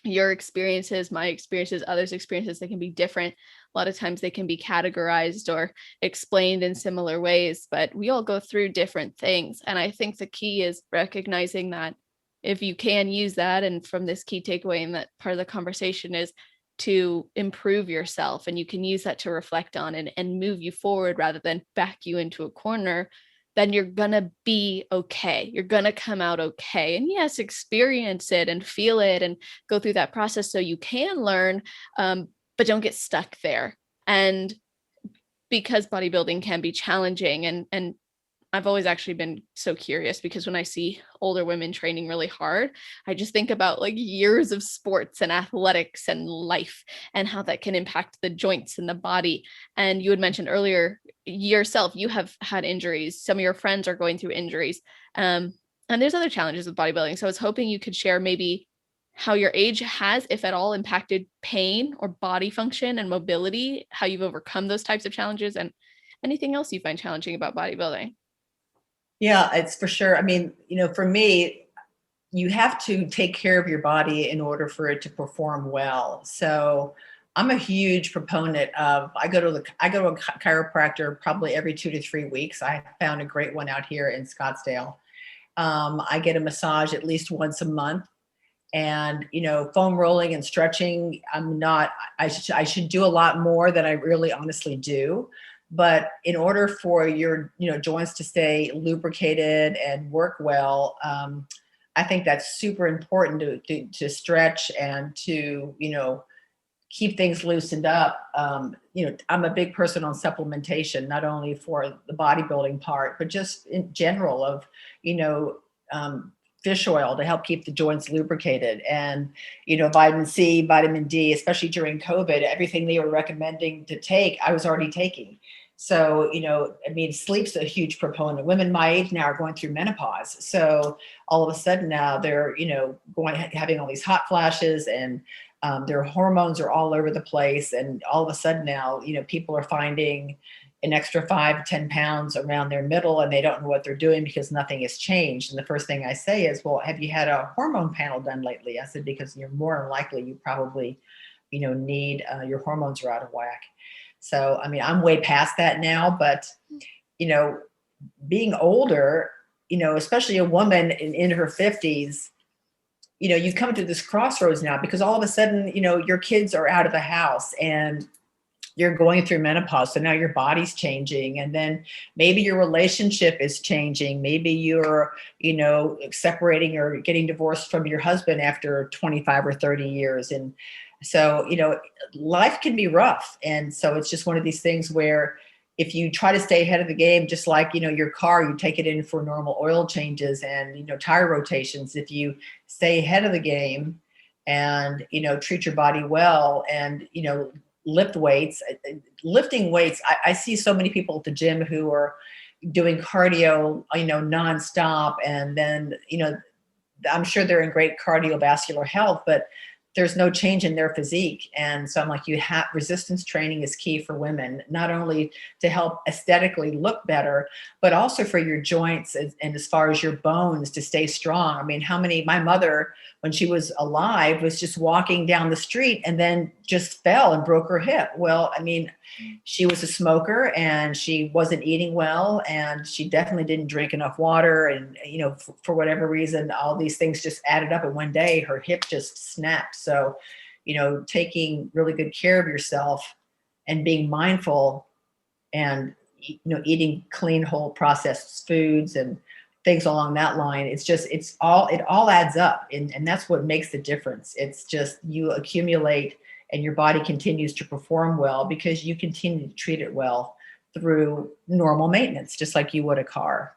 your experiences, my experiences, others' experiences, they can be different. A lot of times they can be categorized or explained in similar ways, but we all go through different things. And I think the key is recognizing that if you can use that, and from this key takeaway in that part of the conversation is to improve yourself, and you can use that to reflect on and move you forward rather than back you into a corner, then you're going to be okay. You're going to come out okay. And yes, experience it and feel it and go through that process so you can learn, but don't get stuck there. And because bodybuilding can be challenging, and I've always actually been so curious, because when I see older women training really hard, I just think about like years of sports and athletics and life and how that can impact the joints and the body. And you had mentioned earlier yourself, you have had injuries. Some of your friends are going through injuries. And there's other challenges with bodybuilding. So I was hoping you could share maybe how your age has, if at all, impacted pain or body function and mobility, how you've overcome those types of challenges, and anything else you find challenging about bodybuilding. Yeah, it's for sure. I mean, for me, you have to take care of your body in order for it to perform well. So I'm a huge proponent of, I go to a chiropractor probably every 2 to 3 weeks. I found a great one out here in Scottsdale. I get a massage at least once a month. And, foam rolling and stretching, I should do a lot more than I really honestly do. But in order for your, joints to stay lubricated and work well, I think that's super important to stretch and to, keep things loosened up. I'm a big person on supplementation, not only for the bodybuilding part, but just in general of, fish oil to help keep the joints lubricated, and, vitamin C, vitamin D, especially during COVID, everything they were recommending to take, I was already taking. So, sleep's a huge proponent. Women my age now are going through menopause. So all of a sudden now they're, having all these hot flashes, and their hormones are all over the place. And all of a sudden now, people are finding an extra 5 to 10 pounds around their middle, and they don't know what they're doing because nothing has changed. And the first thing I say is, well, have you had a hormone panel done lately? I said, because you're more than likely, you probably, need, your hormones are out of whack. So, I'm way past that now, but, being older, especially a woman in her 50s, you come to this crossroads now, because all of a sudden, your kids are out of the house, and you're going through menopause. So now your body's changing, and then maybe your relationship is changing. Maybe you're, separating or getting divorced from your husband after 25 or 30 years. And so, life can be rough. And so it's just one of these things where if you try to stay ahead of the game, just like, your car, you take it in for normal oil changes and, tire rotations. If you stay ahead of the game and, treat your body well and, lift weights, lifting weights. I see so many people at the gym who are doing cardio, nonstop. And then, I'm sure they're in great cardiovascular health, but there's no change in their physique. And so I'm like, resistance training is key for women, not only to help aesthetically look better, but also for your joints and as far as your bones to stay strong. I mean, my mother, when she was alive, was just walking down the street and then just fell and broke her hip. Well, I mean, she was a smoker and she wasn't eating well, and she definitely didn't drink enough water. And, for whatever reason, all these things just added up. And one day her hip just snapped. So, taking really good care of yourself and being mindful and, eating clean, whole processed foods and things along that line. It all adds up. And that's what makes the difference. It's just, you accumulate and your body continues to perform well because you continue to treat it well through normal maintenance, just like you would a car.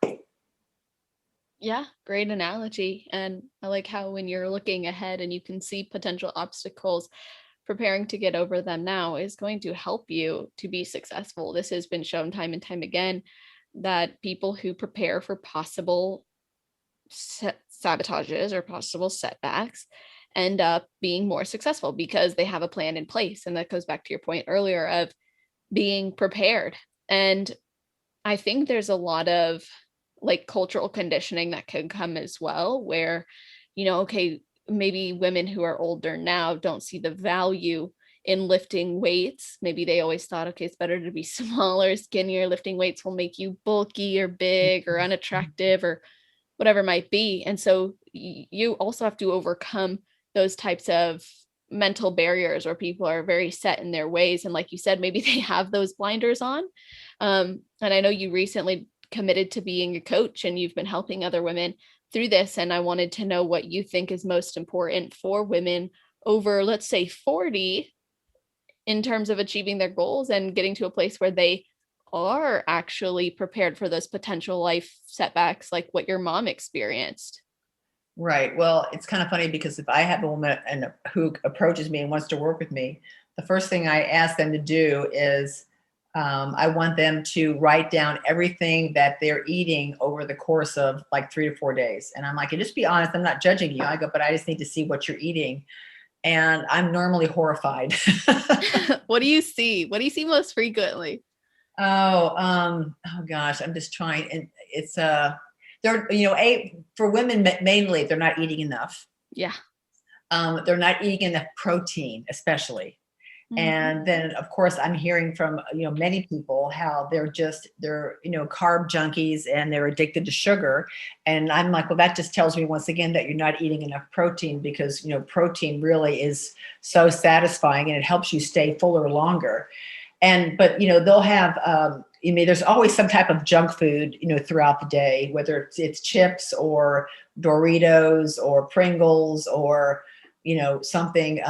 Yeah, great analogy. And I like how when you're looking ahead and you can see potential obstacles, preparing to get over them now is going to help you to be successful. This has been shown time and time again that people who prepare for possible sabotages or possible setbacks end up being more successful because they have a plan in place. And that goes back to your point earlier of being prepared. And I think there's a lot of like cultural conditioning that can come as well, where, okay, maybe women who are older now don't see the value in lifting weights. Maybe they always thought, okay, it's better to be smaller, skinnier. Lifting weights will make you bulky or big or unattractive or whatever it might be. And so you also have to overcome those types of mental barriers where people are very set in their ways. And like you said, maybe they have those blinders on. And I know you recently committed to being a coach and you've been helping other women through this. And I wanted to know what you think is most important for women over, let's say, 40 in terms of achieving their goals and getting to a place where they are actually prepared for those potential life setbacks like what your mom experienced. Right. Well, it's kind of funny because if I have a woman who approaches me and wants to work with me, the first thing I ask them to do is I want them to write down everything that they're eating over the course of like 3 to 4 days. And I'm like, and just be honest, I'm not judging you. I go, but I just need to see what you're eating. And I'm normally horrified. What do you see? What do you see most frequently? Oh gosh, I'm just trying. And it's, they're, for women mainly, they're not eating enough. Yeah. They're not eating enough protein, especially. And then of course I'm hearing from, many people how they're carb junkies and they're addicted to sugar. And I'm like, well, that just tells me once again that you're not eating enough protein because, protein really is so satisfying and it helps you stay fuller longer. But they'll have, there's always some type of junk food, throughout the day, whether it's chips or Doritos or Pringles or, something,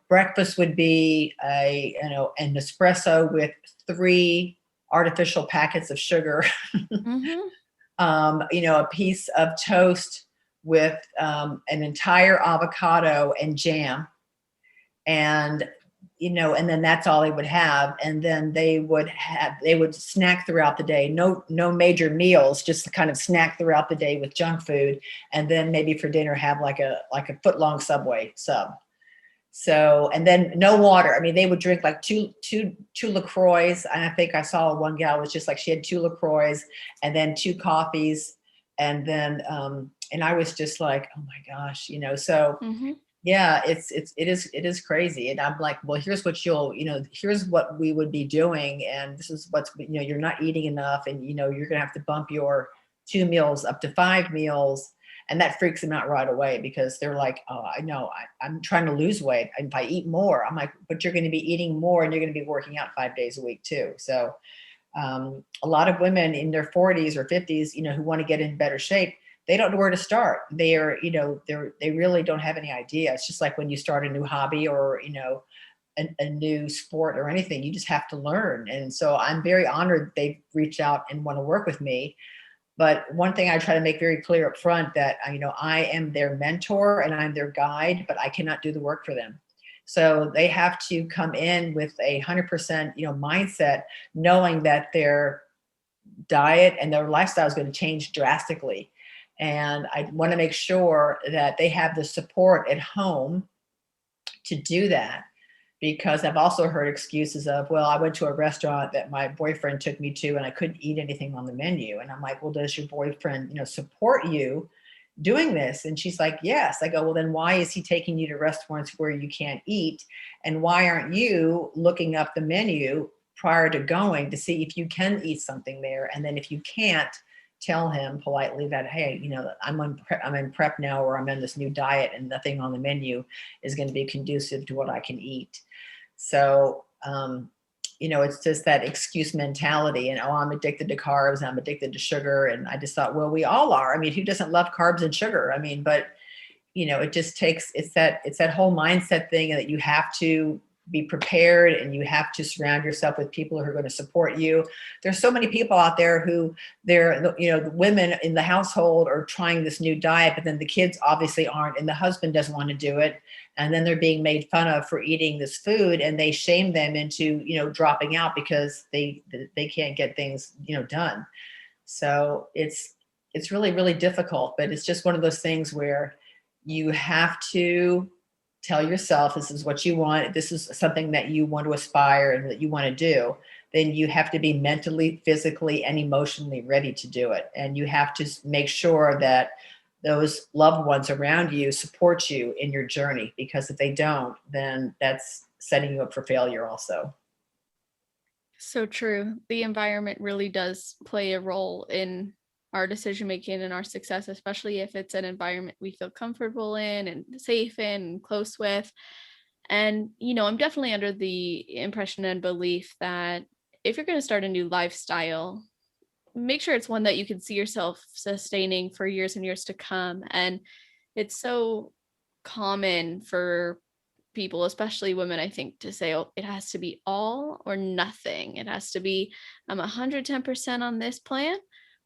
breakfast would be an espresso with 3 artificial packets of sugar, a piece of toast with an entire avocado and jam. And then that's all they would have. And then they would snack throughout the day. No major meals, just kind of snack throughout the day with junk food. And then maybe for dinner, have like a foot-long Subway sub. So, and then no water. I mean, they would drink like two LaCroix. And I think I saw one gal was just like, she had 2 LaCroix and then 2 coffees. And then, and I was just like, oh my gosh, so yeah, it is crazy. And I'm like, well, here's what here's what we would be doing. And this is what's, you're not eating enough. And, you're going to have to bump your 2 meals up to 5 meals. And that freaks them out right away because they're like, oh, I know I'm trying to lose weight. And if I eat more, I'm like, but you're going to be eating more and you're going to be working out 5 days a week too. So a lot of women in their 40s or 50s, who want to get in better shape, they don't know where to start. They really don't have any idea. It's just like when you start a new hobby or, a new sport or anything, you just have to learn. And so I'm very honored they've reached out and want to work with me. But one thing I try to make very clear up front that, I am their mentor and I'm their guide, but I cannot do the work for them. So they have to come in with 100%, mindset, knowing that their diet and their lifestyle is going to change drastically. And I want to make sure that they have the support at home to do that. Because I've also heard excuses of, well, I went to a restaurant that my boyfriend took me to and I couldn't eat anything on the menu. And I'm like, well, does your boyfriend, support you doing this? And she's like, yes. I go, well, then why is he taking you to restaurants where you can't eat? And why aren't you looking up the menu prior to going to see if you can eat something there? And then if you can't, tell him politely that, hey, I'm in prep now, or I'm in this new diet and nothing on the menu is going to be conducive to what I can eat. So, it's just that excuse mentality and, oh, I'm addicted to carbs, I'm addicted to sugar. And I just thought, well, we all are. I mean, who doesn't love carbs and sugar? I mean, but it just takes, it's that whole mindset thing that you have to be prepared and you have to surround yourself with people who are going to support you. There's so many people out there who the women in the household are trying this new diet, but then the kids obviously aren't, and the husband doesn't want to do it. And then they're being made fun of for eating this food, and they shame them into, dropping out because they can't get things, done. So it's really, really difficult, but it's just one of those things where you have to tell yourself this is what you want, this is something that you want to aspire and that you want to do. Then you have to be mentally, physically, and emotionally ready to do it. And you have to make sure that those loved ones around you support you in your journey, because if they don't, then that's setting you up for failure also. So true. The environment really does play a role in our decision making and our success, especially if it's an environment we feel comfortable in and safe in and close with. And, I'm definitely under the impression and belief that if you're going to start a new lifestyle, make sure it's one that you can see yourself sustaining for years and years to come. And it's so common for people, especially women, I think, to say, oh, it has to be all or nothing. It has to be, I'm 110% on this plan,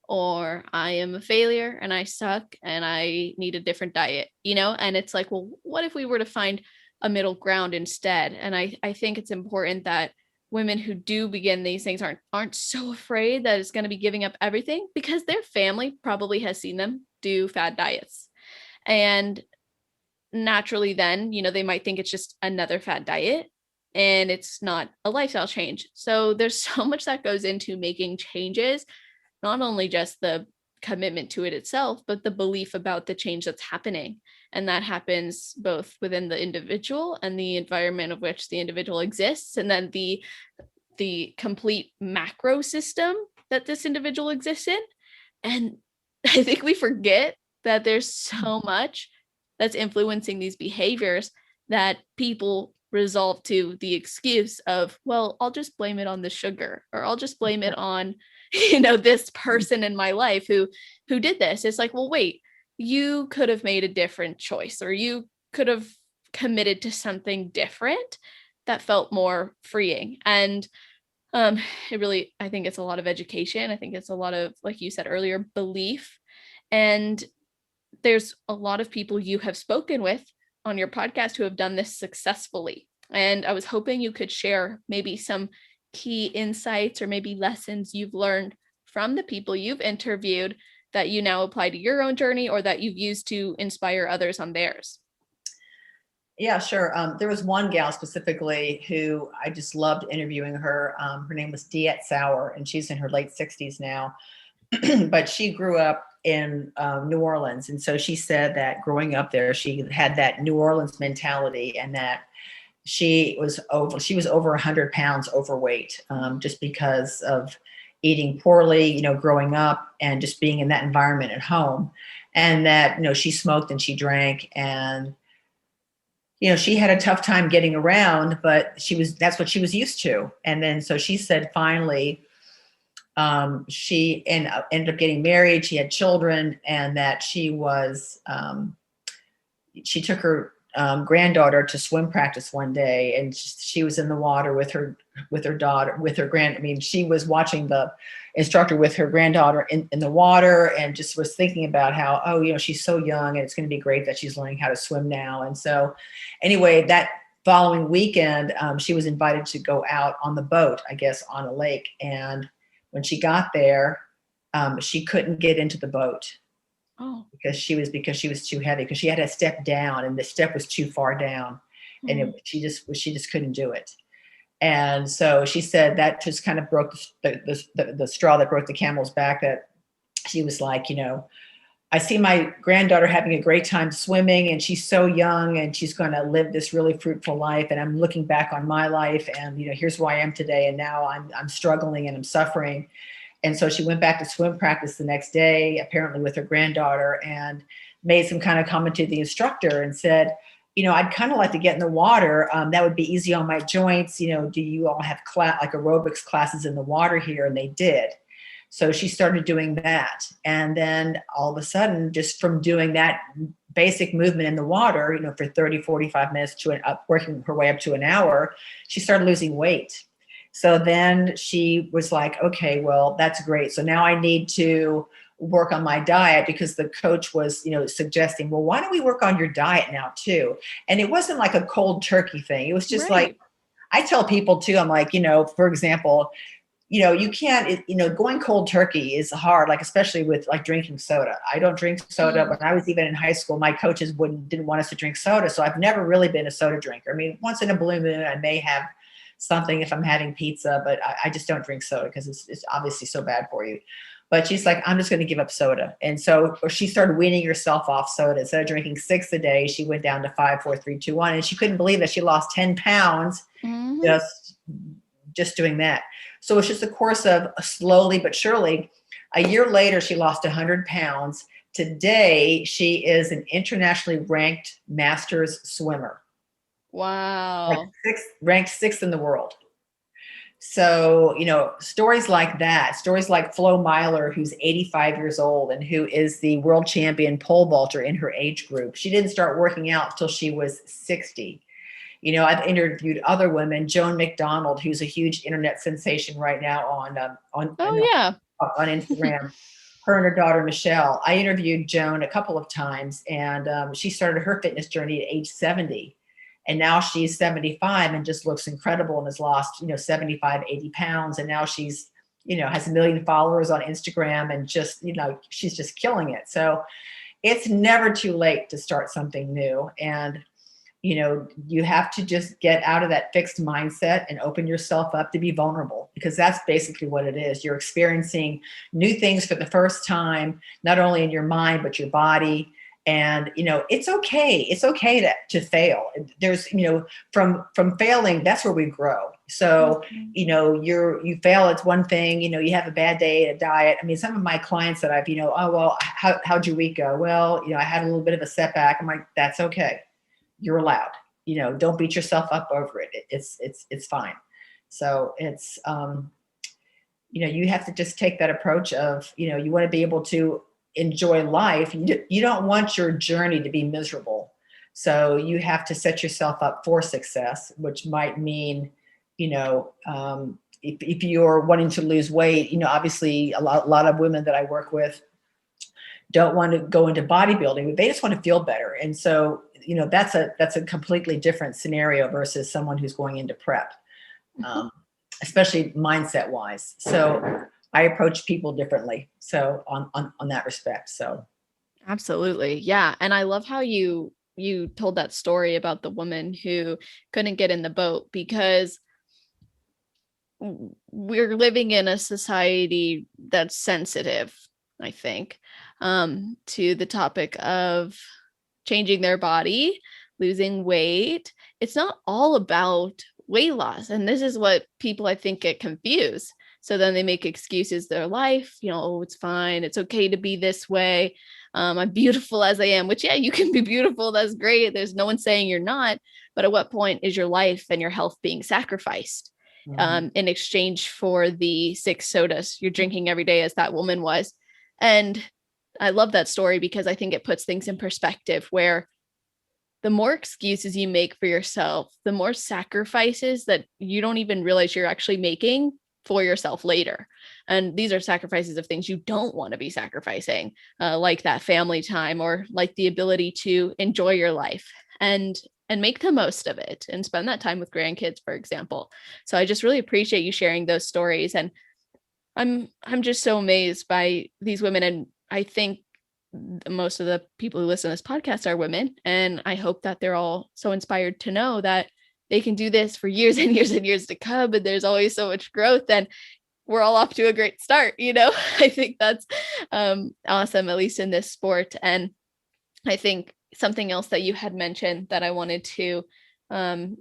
or I am a failure and I suck and I need a different diet, and it's like, well, what if we were to find a middle ground instead? And I think it's important that women who do begin these things aren't so afraid that it's going to be giving up everything, because their family probably has seen them do fad diets. And naturally then, they might think it's just another fad diet and it's not a lifestyle change. So there's so much that goes into making changes, not only just the commitment to it itself, but the belief about the change that's happening. And that happens both within the individual and the environment of which the individual exists, and then the complete macro system that this individual exists in. And I think we forget that there's so much that's influencing these behaviors that people resolve to the excuse of, well, I'll just blame it on the sugar, or I'll just blame it on, this person in my life who did this. It's like, well, wait, you could have made a different choice, or you could have committed to something different that felt more freeing. And it really, I think it's a lot of education. I think it's a lot of, like you said earlier, belief. And there's a lot of people you have spoken with on your podcast who have done this successfully. And I was hoping you could share maybe some key insights or maybe lessons you've learned from the people you've interviewed that you now apply to your own journey, or that you've used to inspire others on theirs. Yeah, sure. There was one gal specifically who I just loved interviewing her. Her name was Diet Sauer, and she's in her late 60s now. But she grew up in New Orleans. And so she said that growing up there, she had that New Orleans mentality, and that she was over 100 pounds overweight, just because of, eating poorly, growing up and just being in that environment at home. And that, she smoked and she drank, and she had a tough time getting around, but that's what she was used to. And then so she said finally, she ended up getting married, she had children, and that she took her granddaughter to swim practice one day, and she was in the water with her daughter, she was watching the instructor with her granddaughter in the water, and just was thinking about how, she's so young and it's going to be great that she's learning how to swim now. And so anyway, that following weekend, she was invited to go out on the boat, I guess on a lake. And when she got there, she couldn't get into the boat. Oh. Because she was too heavy, because she had to step down and the step was too far down. And she just couldn't do it. And so she said that just kind of broke the straw that broke the camel's back, that she was like, I see my granddaughter having a great time swimming, and she's so young and she's going to live this really fruitful life. And I'm looking back on my life, and, here's who I am today. And now I'm struggling and I'm suffering. And so she went back to swim practice the next day, apparently with her granddaughter, and made some kind of comment to the instructor and said, I'd kind of like to get in the water. That would be easy on my joints. Do you all have like aerobics classes in the water here? And they did. So she started doing that. And then all of a sudden, just from doing that basic movement in the water, for 30, 45 minutes working her way up to an hour, she started losing weight. So then she was like, okay, well, that's great. So now I need to work on my diet, because the coach was, suggesting, well, why don't we work on your diet now too? And it wasn't like a cold turkey thing. It was just like, I tell people too, I'm like, for example, you can't, going cold turkey is hard, like, especially with like drinking soda. I don't drink soda. When I was even in high school, my coaches didn't want us to drink soda. So I've never really been a soda drinker. I mean, once in a blue moon, I may have something if I'm having pizza, but I just don't drink soda because it's obviously so bad for you. But she's like, I'm just going to give up soda. And so she started weaning herself off soda. Instead of drinking 6 a day, she went down to 5, 4, 3, 2, 1. And she couldn't believe that she lost 10 pounds just doing that. So it's just a course of slowly but surely. A year later, she lost 100 pounds. Today, she is an internationally ranked masters swimmer. Wow. Ranked sixth in the world. So, stories like that, stories like Flo Myler, who's 85 years old and who is the world champion pole vaulter in her age group. She didn't start working out until she was 60. I've interviewed other women, Joan McDonald, who's a huge internet sensation right now on Instagram. Her and her daughter, Michelle. I interviewed Joan a couple of times, and she started her fitness journey at age 70. And now she's 75 and just looks incredible and has lost, 75, 80 pounds. And now she's, has 1 million followers on Instagram, and just, she's just killing it. So it's never too late to start something new. And, you have to just get out of that fixed mindset and open yourself up to be vulnerable, because that's basically what it is. You're experiencing new things for the first time, not only in your mind, but your body. And, it's okay. It's okay to fail. There's, from failing, that's where we grow. So, you fail, it's one thing, you have a bad day at a diet. I mean, some of my clients that I've, how'd your week go? Well, I had a little bit of a setback. I'm like, that's okay. You're allowed, don't beat yourself up over it. It's fine. So it's, you have to just take that approach of, you want to be able to enjoy life. You don't want your journey to be miserable. So you have to set yourself up for success, which might mean, if you're wanting to lose weight, obviously a lot of women that I work with don't want to go into bodybuilding. They just want to feel better. And so, that's a completely different scenario versus someone who's going into prep, especially mindset wise. So I approach people differently. So on that respect. So. Absolutely. Yeah. And I love how you told that story about the woman who couldn't get in the boat, because we're living in a society that's sensitive, I think, to the topic of changing their body, losing weight. It's not all about weight loss. And this is what people, I think, get confused. So then they make excuses their life, oh, it's fine. It's okay to be this way. I'm beautiful as I am, which, yeah, you can be beautiful. That's great. There's no one saying you're not. But at what point is your life and your health being sacrificed in exchange for the 6 sodas you're drinking every day, as that woman was? And I love that story because I think it puts things in perspective, where the more excuses you make for yourself, the more sacrifices that you don't even realize you're actually making for yourself later. And these are sacrifices of things you don't want to be sacrificing, like that family time, or like the ability to enjoy your life and make the most of it and spend that time with grandkids, for example. So I just really appreciate you sharing those stories. And I'm just so amazed by these women. And I think most of the people who listen to this podcast are women. And I hope that they're all so inspired to know that they can do this for years and years and years to come. And there's always so much growth, and we're all off to a great start. I think that's awesome, at least in this sport. And I think something else that you had mentioned that I wanted to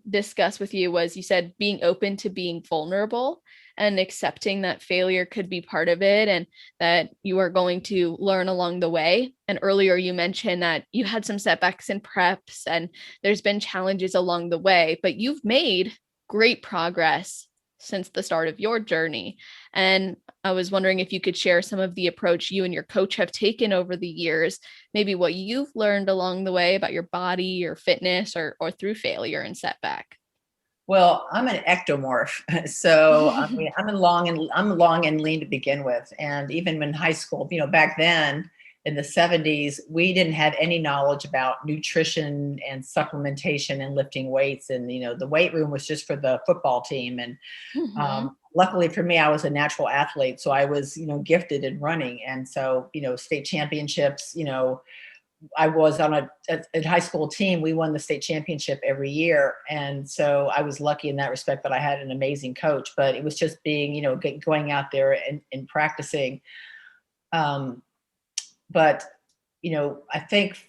discuss with you was, you said being open to being vulnerable and accepting that failure could be part of it, and that you are going to learn along the way. And earlier you mentioned that you had some setbacks in preps and there's been challenges along the way, but you've made great progress since the start of your journey. And I was wondering if you could share some of the approach you and your coach have taken over the years, maybe what you've learned along the way about your body, your fitness, or through failure and setback. Well, I'm an ectomorph, so I mean, I'm long and lean to begin with. And even in high school, back then in the 70s, we didn't have any knowledge about nutrition and supplementation and lifting weights. And the weight room was just for the football team. And luckily for me, I was a natural athlete, so I was gifted in running. And so state championships, I was on a high school team. We won the state championship every year. And so I was lucky in that respect that I had an amazing coach, but it was just being, going out there and practicing. But, I think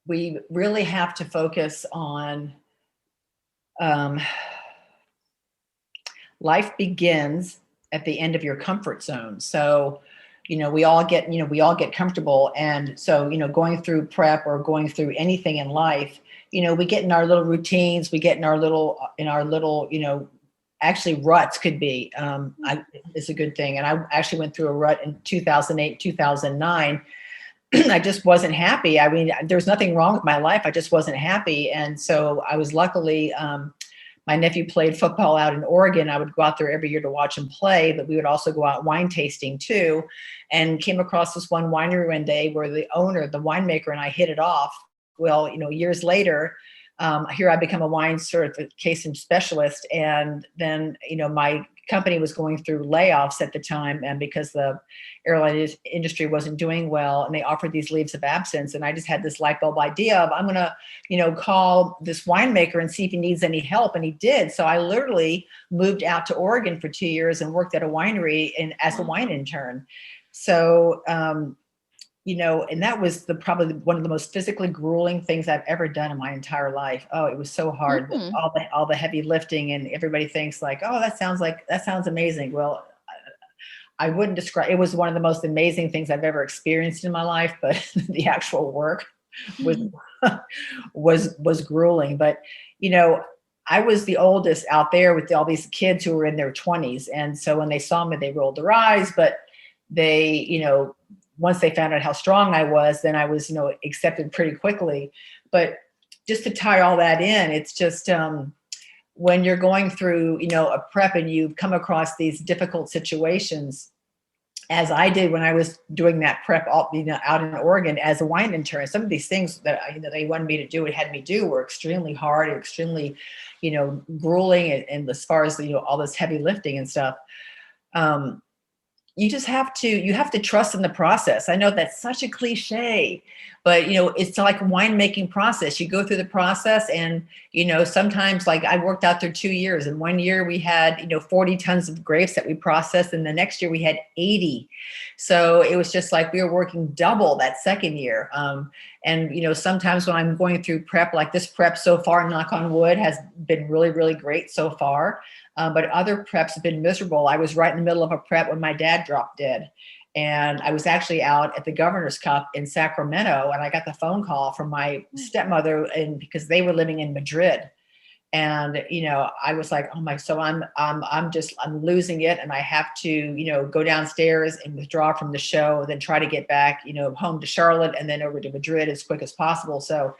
we really have to focus on life begins at the end of your comfort zone. So, we all get comfortable. And so, going through prep or going through anything in life, we get in our little routines, we get in our little, actually ruts could be, is a good thing. And I actually went through a rut in 2008, 2009. I just wasn't happy. I mean, there's nothing wrong with my life. I just wasn't happy. And so I was luckily, my nephew played football out in Oregon. I would go out there every year to watch him play, but we would also go out wine tasting too, and came across this one winery one day where the owner, the winemaker, and I hit it off. Well, years later, here I become a wine certification specialist. And then, my company was going through layoffs at the time, and because the airline industry wasn't doing well, and they offered these leaves of absence. And I just had this light bulb idea of, I'm going to, call this winemaker and see if he needs any help. And he did. So I literally moved out to Oregon for 2 years and worked at a winery as a wine intern. So, and that was probably one of the most physically grueling things I've ever done in my entire life. Oh, it was so hard. Mm-hmm. All the heavy lifting, and everybody thinks like, oh, that sounds amazing. Well, I wouldn't describe, it was one of the most amazing things I've ever experienced in my life, but the actual work was grueling. But, I was the oldest out there with all these kids who were in their 20s. And so when they saw me, they rolled their eyes, but they, once they found out how strong I was, then I was, accepted pretty quickly. But just to tie all that in, it's just, when you're going through, a prep and you've come across these difficult situations, as I did when I was doing that prep, out in Oregon as a wine intern, some of these things that they wanted me to do and had me do were extremely hard, and extremely, grueling, and as far as all this heavy lifting and stuff. You just have to trust in the process. I know that's such a cliche, but it's like a winemaking process. You go through the process, and sometimes, like, I worked out there 2 years, and 1 year we had 40 tons of grapes that we processed, and the next year we had 80. So it was just like we were working double that second year. And sometimes when I'm going through prep, like this prep so far, knock on wood, has been really, really great so far. But other preps have been miserable. I was right in the middle of a prep when my dad dropped dead. And I was actually out at the Governor's Cup in Sacramento, and I got the phone call from my stepmother, and because they were living in Madrid. And, I was like, oh my, so I'm losing it. And I have to, go downstairs and withdraw from the show, then try to get back, home to Charlotte and then over to Madrid as quick as possible. So,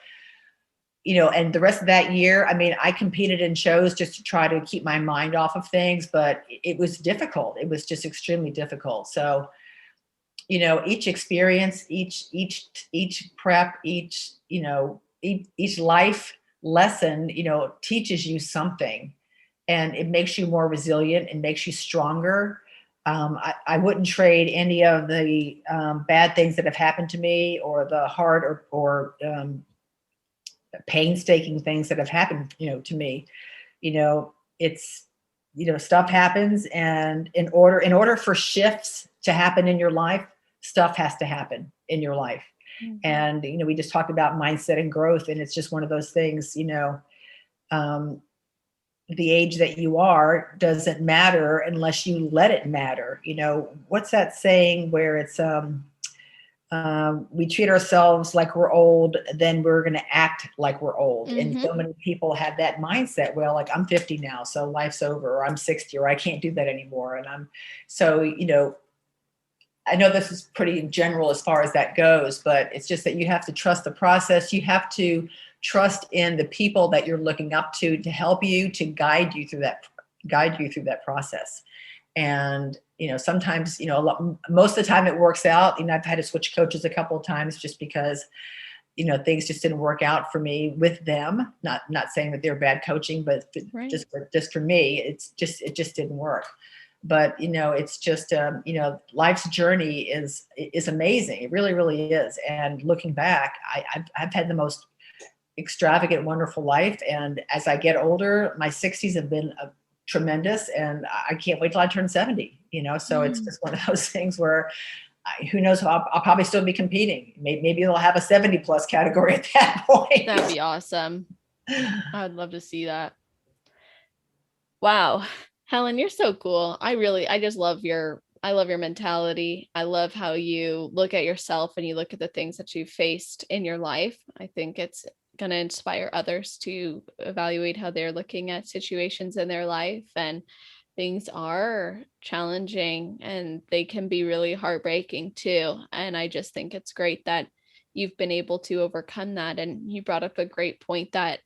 and the rest of that year, I mean, I competed in shows just to try to keep my mind off of things, but it was difficult. It was just extremely difficult. So, each experience, each prep, each life lesson, teaches you something, and it makes you more resilient and makes you stronger. I wouldn't trade any of the bad things that have happened to me, or the hard or painstaking things that have happened, to me. It's, stuff happens, and in order for shifts to happen in your life, stuff has to happen in your life. Mm-hmm. And, we just talked about mindset and growth, and it's just one of those things, the age that you are doesn't matter unless you let it matter. What's that saying where it's, we treat ourselves like we're old, then we're going to act like we're old. Mm-hmm. And so many people have that mindset. Well, like, I'm 50 now, so life's over, or I'm 60, or I can't do that anymore. And I know this is pretty general as far as that goes, but it's just that you have to trust the process. You have to trust in the people that you're looking up to help you, to guide you through that process. And, sometimes, most of the time it works out. I've had to switch coaches a couple of times just because, things just didn't work out for me with them. Not saying that they're bad coaching, but right. just for me, it just didn't work. But, it's just, life's journey is amazing. It really, really is. And looking back, I've had the most extravagant, wonderful life. And as I get older, my 60s have been tremendous, and I can't wait till I turn 70, so it's just one of those things where who knows, I'll probably still be competing. Maybe they'll have a 70 plus category at that point. That'd be awesome. I'd love to see that. Wow. Helen, you're so cool. I just love your mentality. I love how you look at yourself and you look at the things that you've faced in your life. I think it's going to inspire others to evaluate how they're looking at situations in their life. And things are challenging and they can be really heartbreaking too. And I just think it's great that you've been able to overcome that. And you brought up a great point that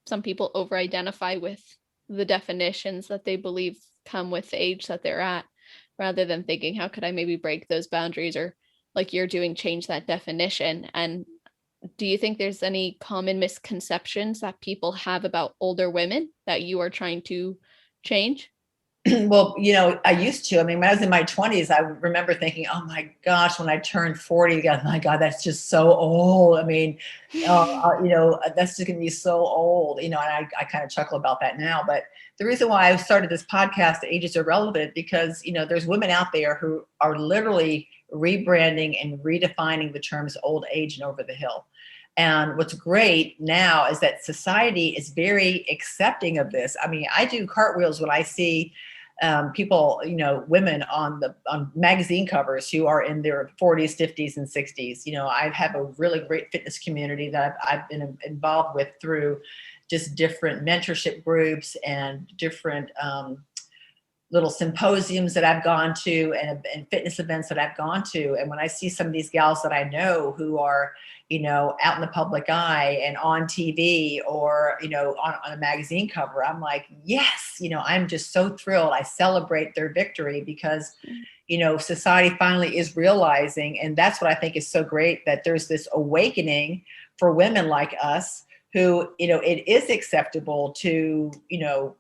some people over-identify with the definitions that they believe come with the age that they're at, rather than thinking, how could I maybe break those boundaries, or like you're doing, change that definition. And do you think there's any common misconceptions that people have about older women that you are trying to change? Well, I used to. I mean, when I was in my 20s, I remember thinking, oh my gosh, when I turned 40, oh my God, that's just so old. I mean, that's just going to be so old, and I kind of chuckle about that now. But the reason why I started this podcast, Age is Irrelevant, because, there's women out there who are literally rebranding and redefining the terms old age and over the hill. And what's great now is that society is very accepting of this. I mean, I do cartwheels when I see people, women on magazine covers who are in their 40s, 50s, and 60s. I have a really great fitness community that I've been involved with through just different mentorship groups and different little symposiums that I've gone to, and fitness events that I've gone to. And when I see some of these gals that I know who are, out in the public eye and on TV, or, on a magazine cover, I'm like, yes, I'm just so thrilled. I celebrate their victory because, society finally is realizing, and that's what I think is so great, that there's this awakening for women like us who, it is acceptable to,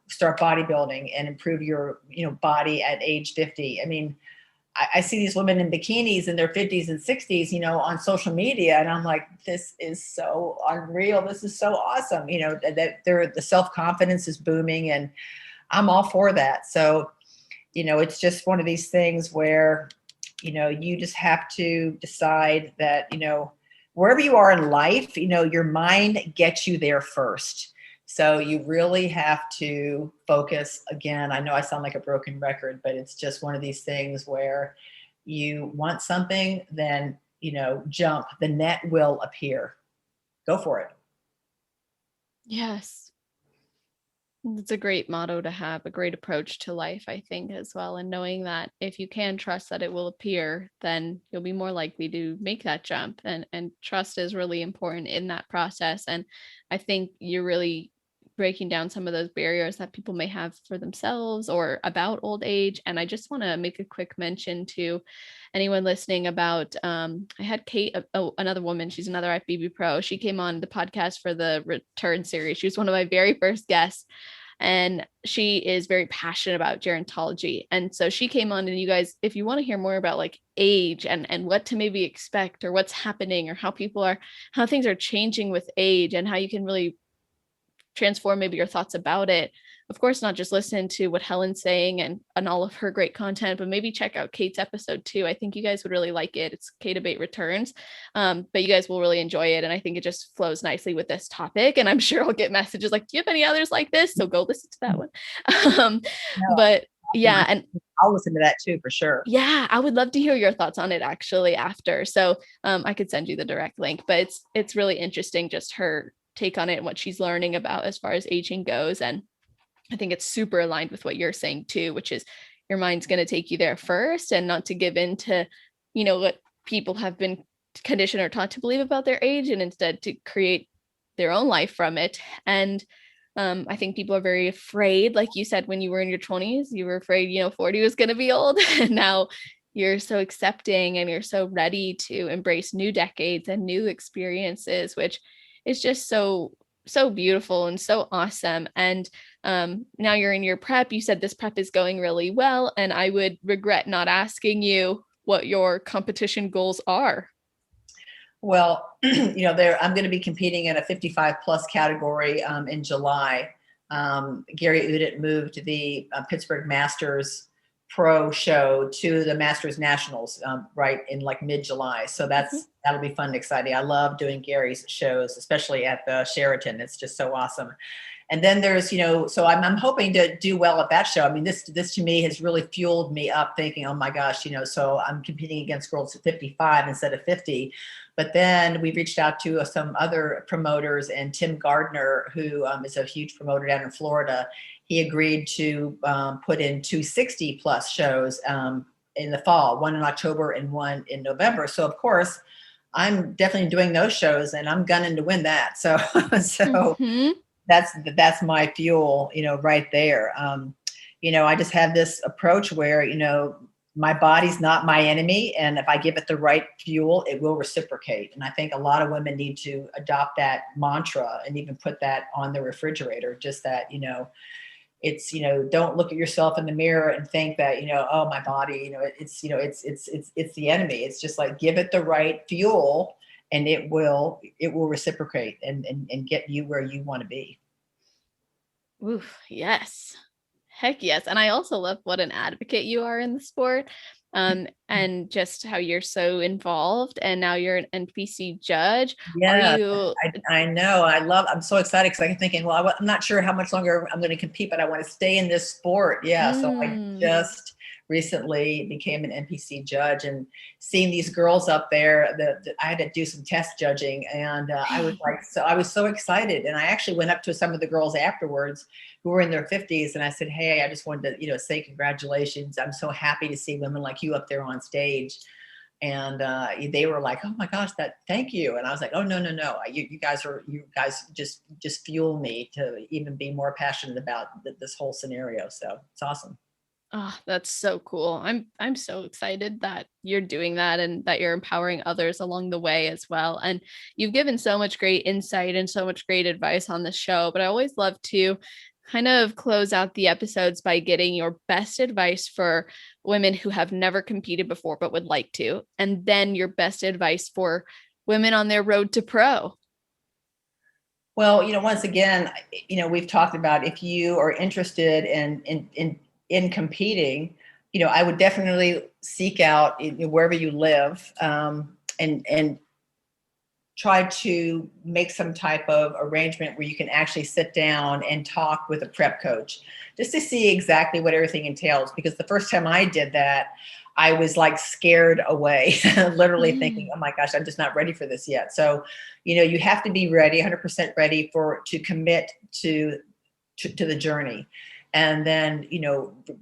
start bodybuilding and improve your, body at age 50. I mean, I see these women in bikinis in their 50s and 60s, on social media. And I'm like, this is so unreal. This is so awesome. That the self-confidence is booming, and I'm all for that. So, it's just one of these things where, you just have to decide that, wherever you are in life, your mind gets you there first. So you really have to focus. Again, I know I sound like a broken record, but it's just one of these things where you want something, then, jump, the net will appear. Go for it. Yes. It's a great motto to have, a great approach to life, I think, as well. And knowing that if you can trust that it will appear, then you'll be more likely to make that jump. And trust is really important in that process. And I think you're really breaking down some of those barriers that people may have for themselves or about old age. And I just want to make a quick mention to anyone listening about I had Kate, another woman, she's another IFBB pro. She came on the podcast for the return series. She was one of my very first guests, and she is very passionate about gerontology. And so she came on, and you guys, if you want to hear more about like age and what to maybe expect or what's happening or how things are changing with age and how you can really transform maybe your thoughts about it, of course, not just listen to what Helen's saying and all of her great content, but maybe check out Kate's episode too. I think you guys would really like it. It's Kate Debate Returns, but you guys will really enjoy it. And I think it just flows nicely with this topic. And I'm sure I'll get messages like, do you have any others like this? So go listen to that one. But yeah, and I'll listen to that too, for sure. Yeah, I would love to hear your thoughts on it actually after. So I could send you the direct link, but it's really interesting, just her take on it and what she's learning about as far as aging goes. And I think it's super aligned with what you're saying too, which is your mind's going to take you there first, and not to give in to, what people have been conditioned or taught to believe about their age, and instead to create their own life from it. And I think people are very afraid, like you said, when you were in your 20s, you were afraid, 40 was going to be old. And now you're so accepting and you're so ready to embrace new decades and new experiences, which is just so beautiful and so awesome. And now you're in your prep. You said this prep is going really well, and I would regret not asking you what your competition goals are. Well, I'm going to be competing in a 55 plus category in July. Gary Udit moved the Pittsburgh Masters Pro show to the Masters Nationals right in like mid-July. So that'll be fun and exciting. I love doing Gary's shows, especially at the Sheraton. It's just so awesome. And then there's, so I'm hoping to do well at that show. I mean, this to me has really fueled me up, thinking, oh my gosh, so I'm competing against girls at 55 instead of 50. But then we reached out to some other promoters, and Tim Gardner, who is a huge promoter down in Florida, he agreed to put in 260 plus shows in the fall, one in October and one in November. So of course, I'm definitely doing those shows, and I'm gunning to win that. So Mm-hmm. that's my fuel, right there. I just have this approach where, my body's not my enemy. And if I give it the right fuel, it will reciprocate. And I think a lot of women need to adopt that mantra and even put that on the refrigerator, just that, it's, don't look at yourself in the mirror and think that, oh, my body, it's the enemy. It's just like, give it the right fuel, and it will reciprocate and get you where you want to be. Oof, yes. Heck yes. And I also love what an advocate you are in the sport, and just how you're so involved. And now you're an NPC judge. Yeah, Are you? I know. I'm so excited because I'm thinking, well, I'm not sure how much longer I'm going to compete, but I want to stay in this sport. Yeah. So I just recently became an NPC judge, and seeing these girls up there, I had to do some test judging, and I was so excited. And I actually went up to some of the girls afterwards who were in their 50s, and I said, hey, I just wanted to, say congratulations. I'm so happy to see women like you up there on stage. And they were like, oh my gosh, thank you. And I was like, oh, no. You guys just fuel me to even be more passionate about this whole scenario. So it's awesome. Oh, that's so cool. I'm so excited that you're doing that and that you're empowering others along the way as well. And you've given so much great insight and so much great advice on the show, but I always love to kind of close out the episodes by getting your best advice for women who have never competed before but would like to, and then your best advice for women on their road to pro. Well, once again, we've talked about, if you are interested in competing, I would definitely seek out wherever you live, and try to make some type of arrangement where you can actually sit down and talk with a prep coach just to see exactly what everything entails. Because the first time I did that, I was like scared away, literally thinking, oh my gosh, I'm just not ready for this yet. So, you have to be ready, 100% ready to commit to the journey. And then,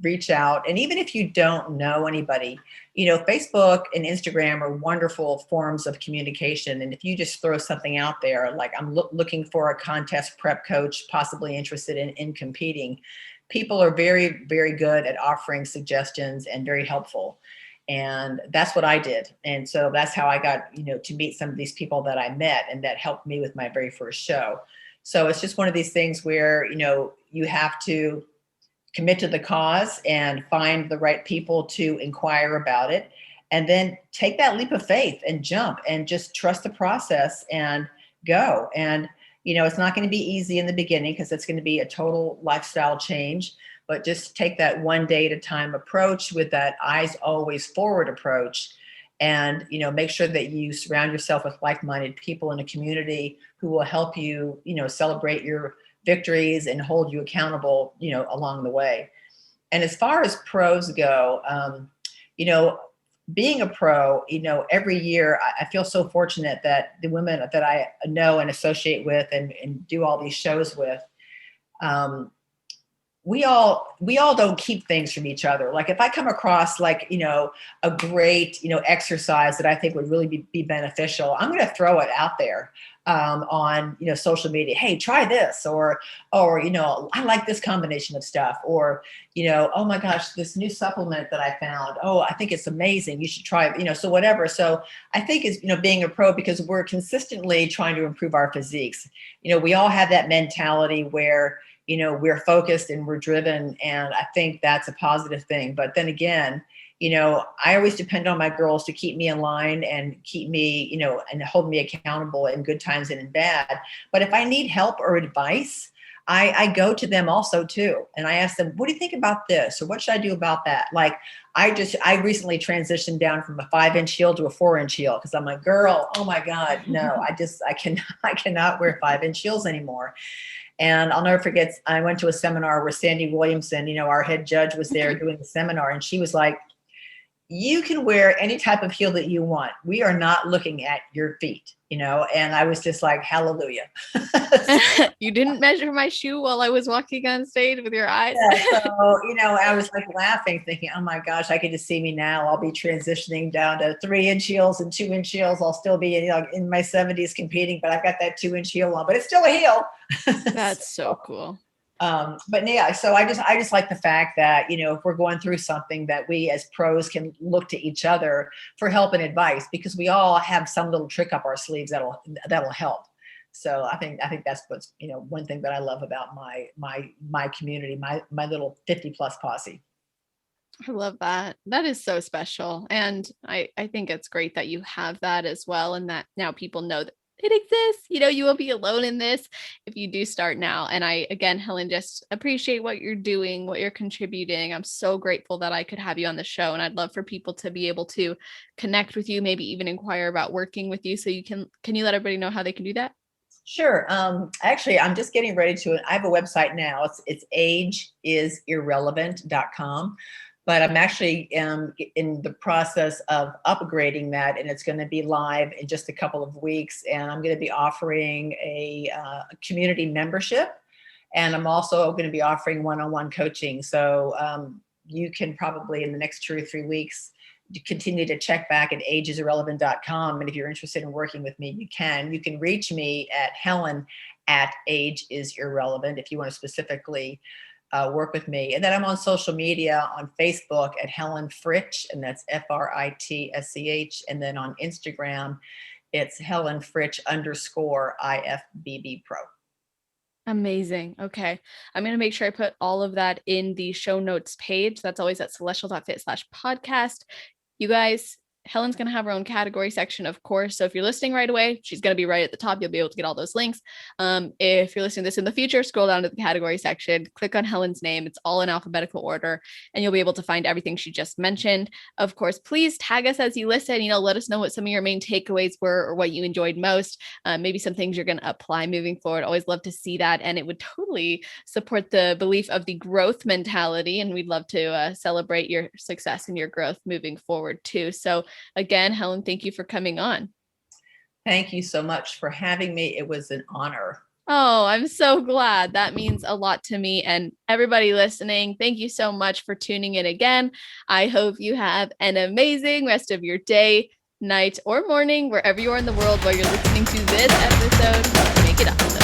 reach out. And even if you don't know anybody, Facebook and Instagram are wonderful forms of communication. And if you just throw something out there, like I'm looking for a contest prep coach, possibly interested in competing, people are very, very good at offering suggestions and very helpful. And that's what I did. And so that's how I got, to meet some of these people that I met, and that helped me with my very first show. So it's just one of these things where, you have to commit to the cause and find the right people to inquire about it. And then take that leap of faith and jump and just trust the process and go. And, it's not going to be easy in the beginning because it's going to be a total lifestyle change, but just take that one day at a time approach with that eyes always forward approach. And, make sure that you surround yourself with like-minded people in a community who will help you, celebrate your victories and hold you accountable, along the way. And as far as pros go, being a pro, every year I feel so fortunate that the women that I know and associate with and do all these shows with, we all don't keep things from each other. Like if I come across like, a great, exercise that I think would really be beneficial, I'm going to throw it out there on, social media. Hey, try this, or, I like this combination of stuff, or, oh my gosh, this new supplement that I found. Oh, I think it's amazing. You should try it, so whatever. So I think is, being a pro, because we're consistently trying to improve our physiques. We all have that mentality where, we're focused and we're driven. And I think that's a positive thing. But then again, I always depend on my girls to keep me in line and keep me, and hold me accountable in good times and in bad. But if I need help or advice, I go to them also too. And I ask them, what do you think about this? Or what should I do about that? Like, I recently transitioned down from a 5-inch heel to a 4-inch heel because I'm like, girl, oh my God, no, I cannot wear 5-inch heels anymore. And I'll never forget, I went to a seminar where Sandy Williamson, our head judge, was there doing the seminar. And she was like, you can wear any type of heel that you want. We are not looking at your feet, and I was just like, hallelujah. You didn't measure my shoe while I was walking on stage with your eyes. Yeah, so, I was like laughing, thinking, oh my gosh, I can just see me now. I'll be transitioning down to 3-inch heels and 2-inch heels. I'll still be in my 70s competing, but I've got that 2-inch heel on, but it's still a heel. That's so cool. But yeah, so I just like the fact that, if we're going through something, that we as pros can look to each other for help and advice, because we all have some little trick up our sleeves that'll help. So I think that's what's, one thing that I love about my community, my little 50 plus posse. I love that. That is so special. And I think it's great that you have that as well. And that now people know that it exists. You won't be alone in this if you do start now. And I, again, Helen, just appreciate what you're doing, what you're contributing. I'm so grateful that I could have you on the show. And I'd love for people to be able to connect with you, maybe even inquire about working with you. So can you let everybody know how they can do that? Sure. Actually, I'm just getting ready I have a website now. It's ageisirrelevant.com, but I'm actually in the process of upgrading that, and it's going to be live in just a couple of weeks. And I'm going to be offering a community membership, and I'm also going to be offering one-on-one coaching. So you can probably in the next 2 or 3 weeks continue to check back at ageisirrelevant.com. And if you're interested in working with me, you can reach me at Helen@ageisirrelevant if you want to specifically work with me. And then I'm on social media on Facebook at Helen Fritsch, and that's FRITSCH. And then on Instagram, it's Helen Fritsch _IFBB Pro. Amazing. Okay. I'm going to make sure I put all of that in the show notes page. That's always at celestial.fit/podcast. You guys, Helen's going to have her own category section, of course. So if you're listening right away, she's going to be right at the top. You'll be able to get all those links. If you're listening to this in the future, scroll down to the category section, click on Helen's name. It's all in alphabetical order, and you'll be able to find everything she just mentioned. Of course, please tag us as you listen. Let us know what some of your main takeaways were or what you enjoyed most. Maybe some things you're going to apply moving forward. Always love to see that. And it would totally support the belief of the growth mentality. And we'd love to celebrate your success and your growth moving forward too. So again, Helen, thank you for coming on. Thank you so much for having me. It was an honor. Oh, I'm so glad. That means a lot to me and everybody listening. Thank you so much for tuning in again. I hope you have an amazing rest of your day, night, or morning, wherever you are in the world while you're listening to this episode. Make it up.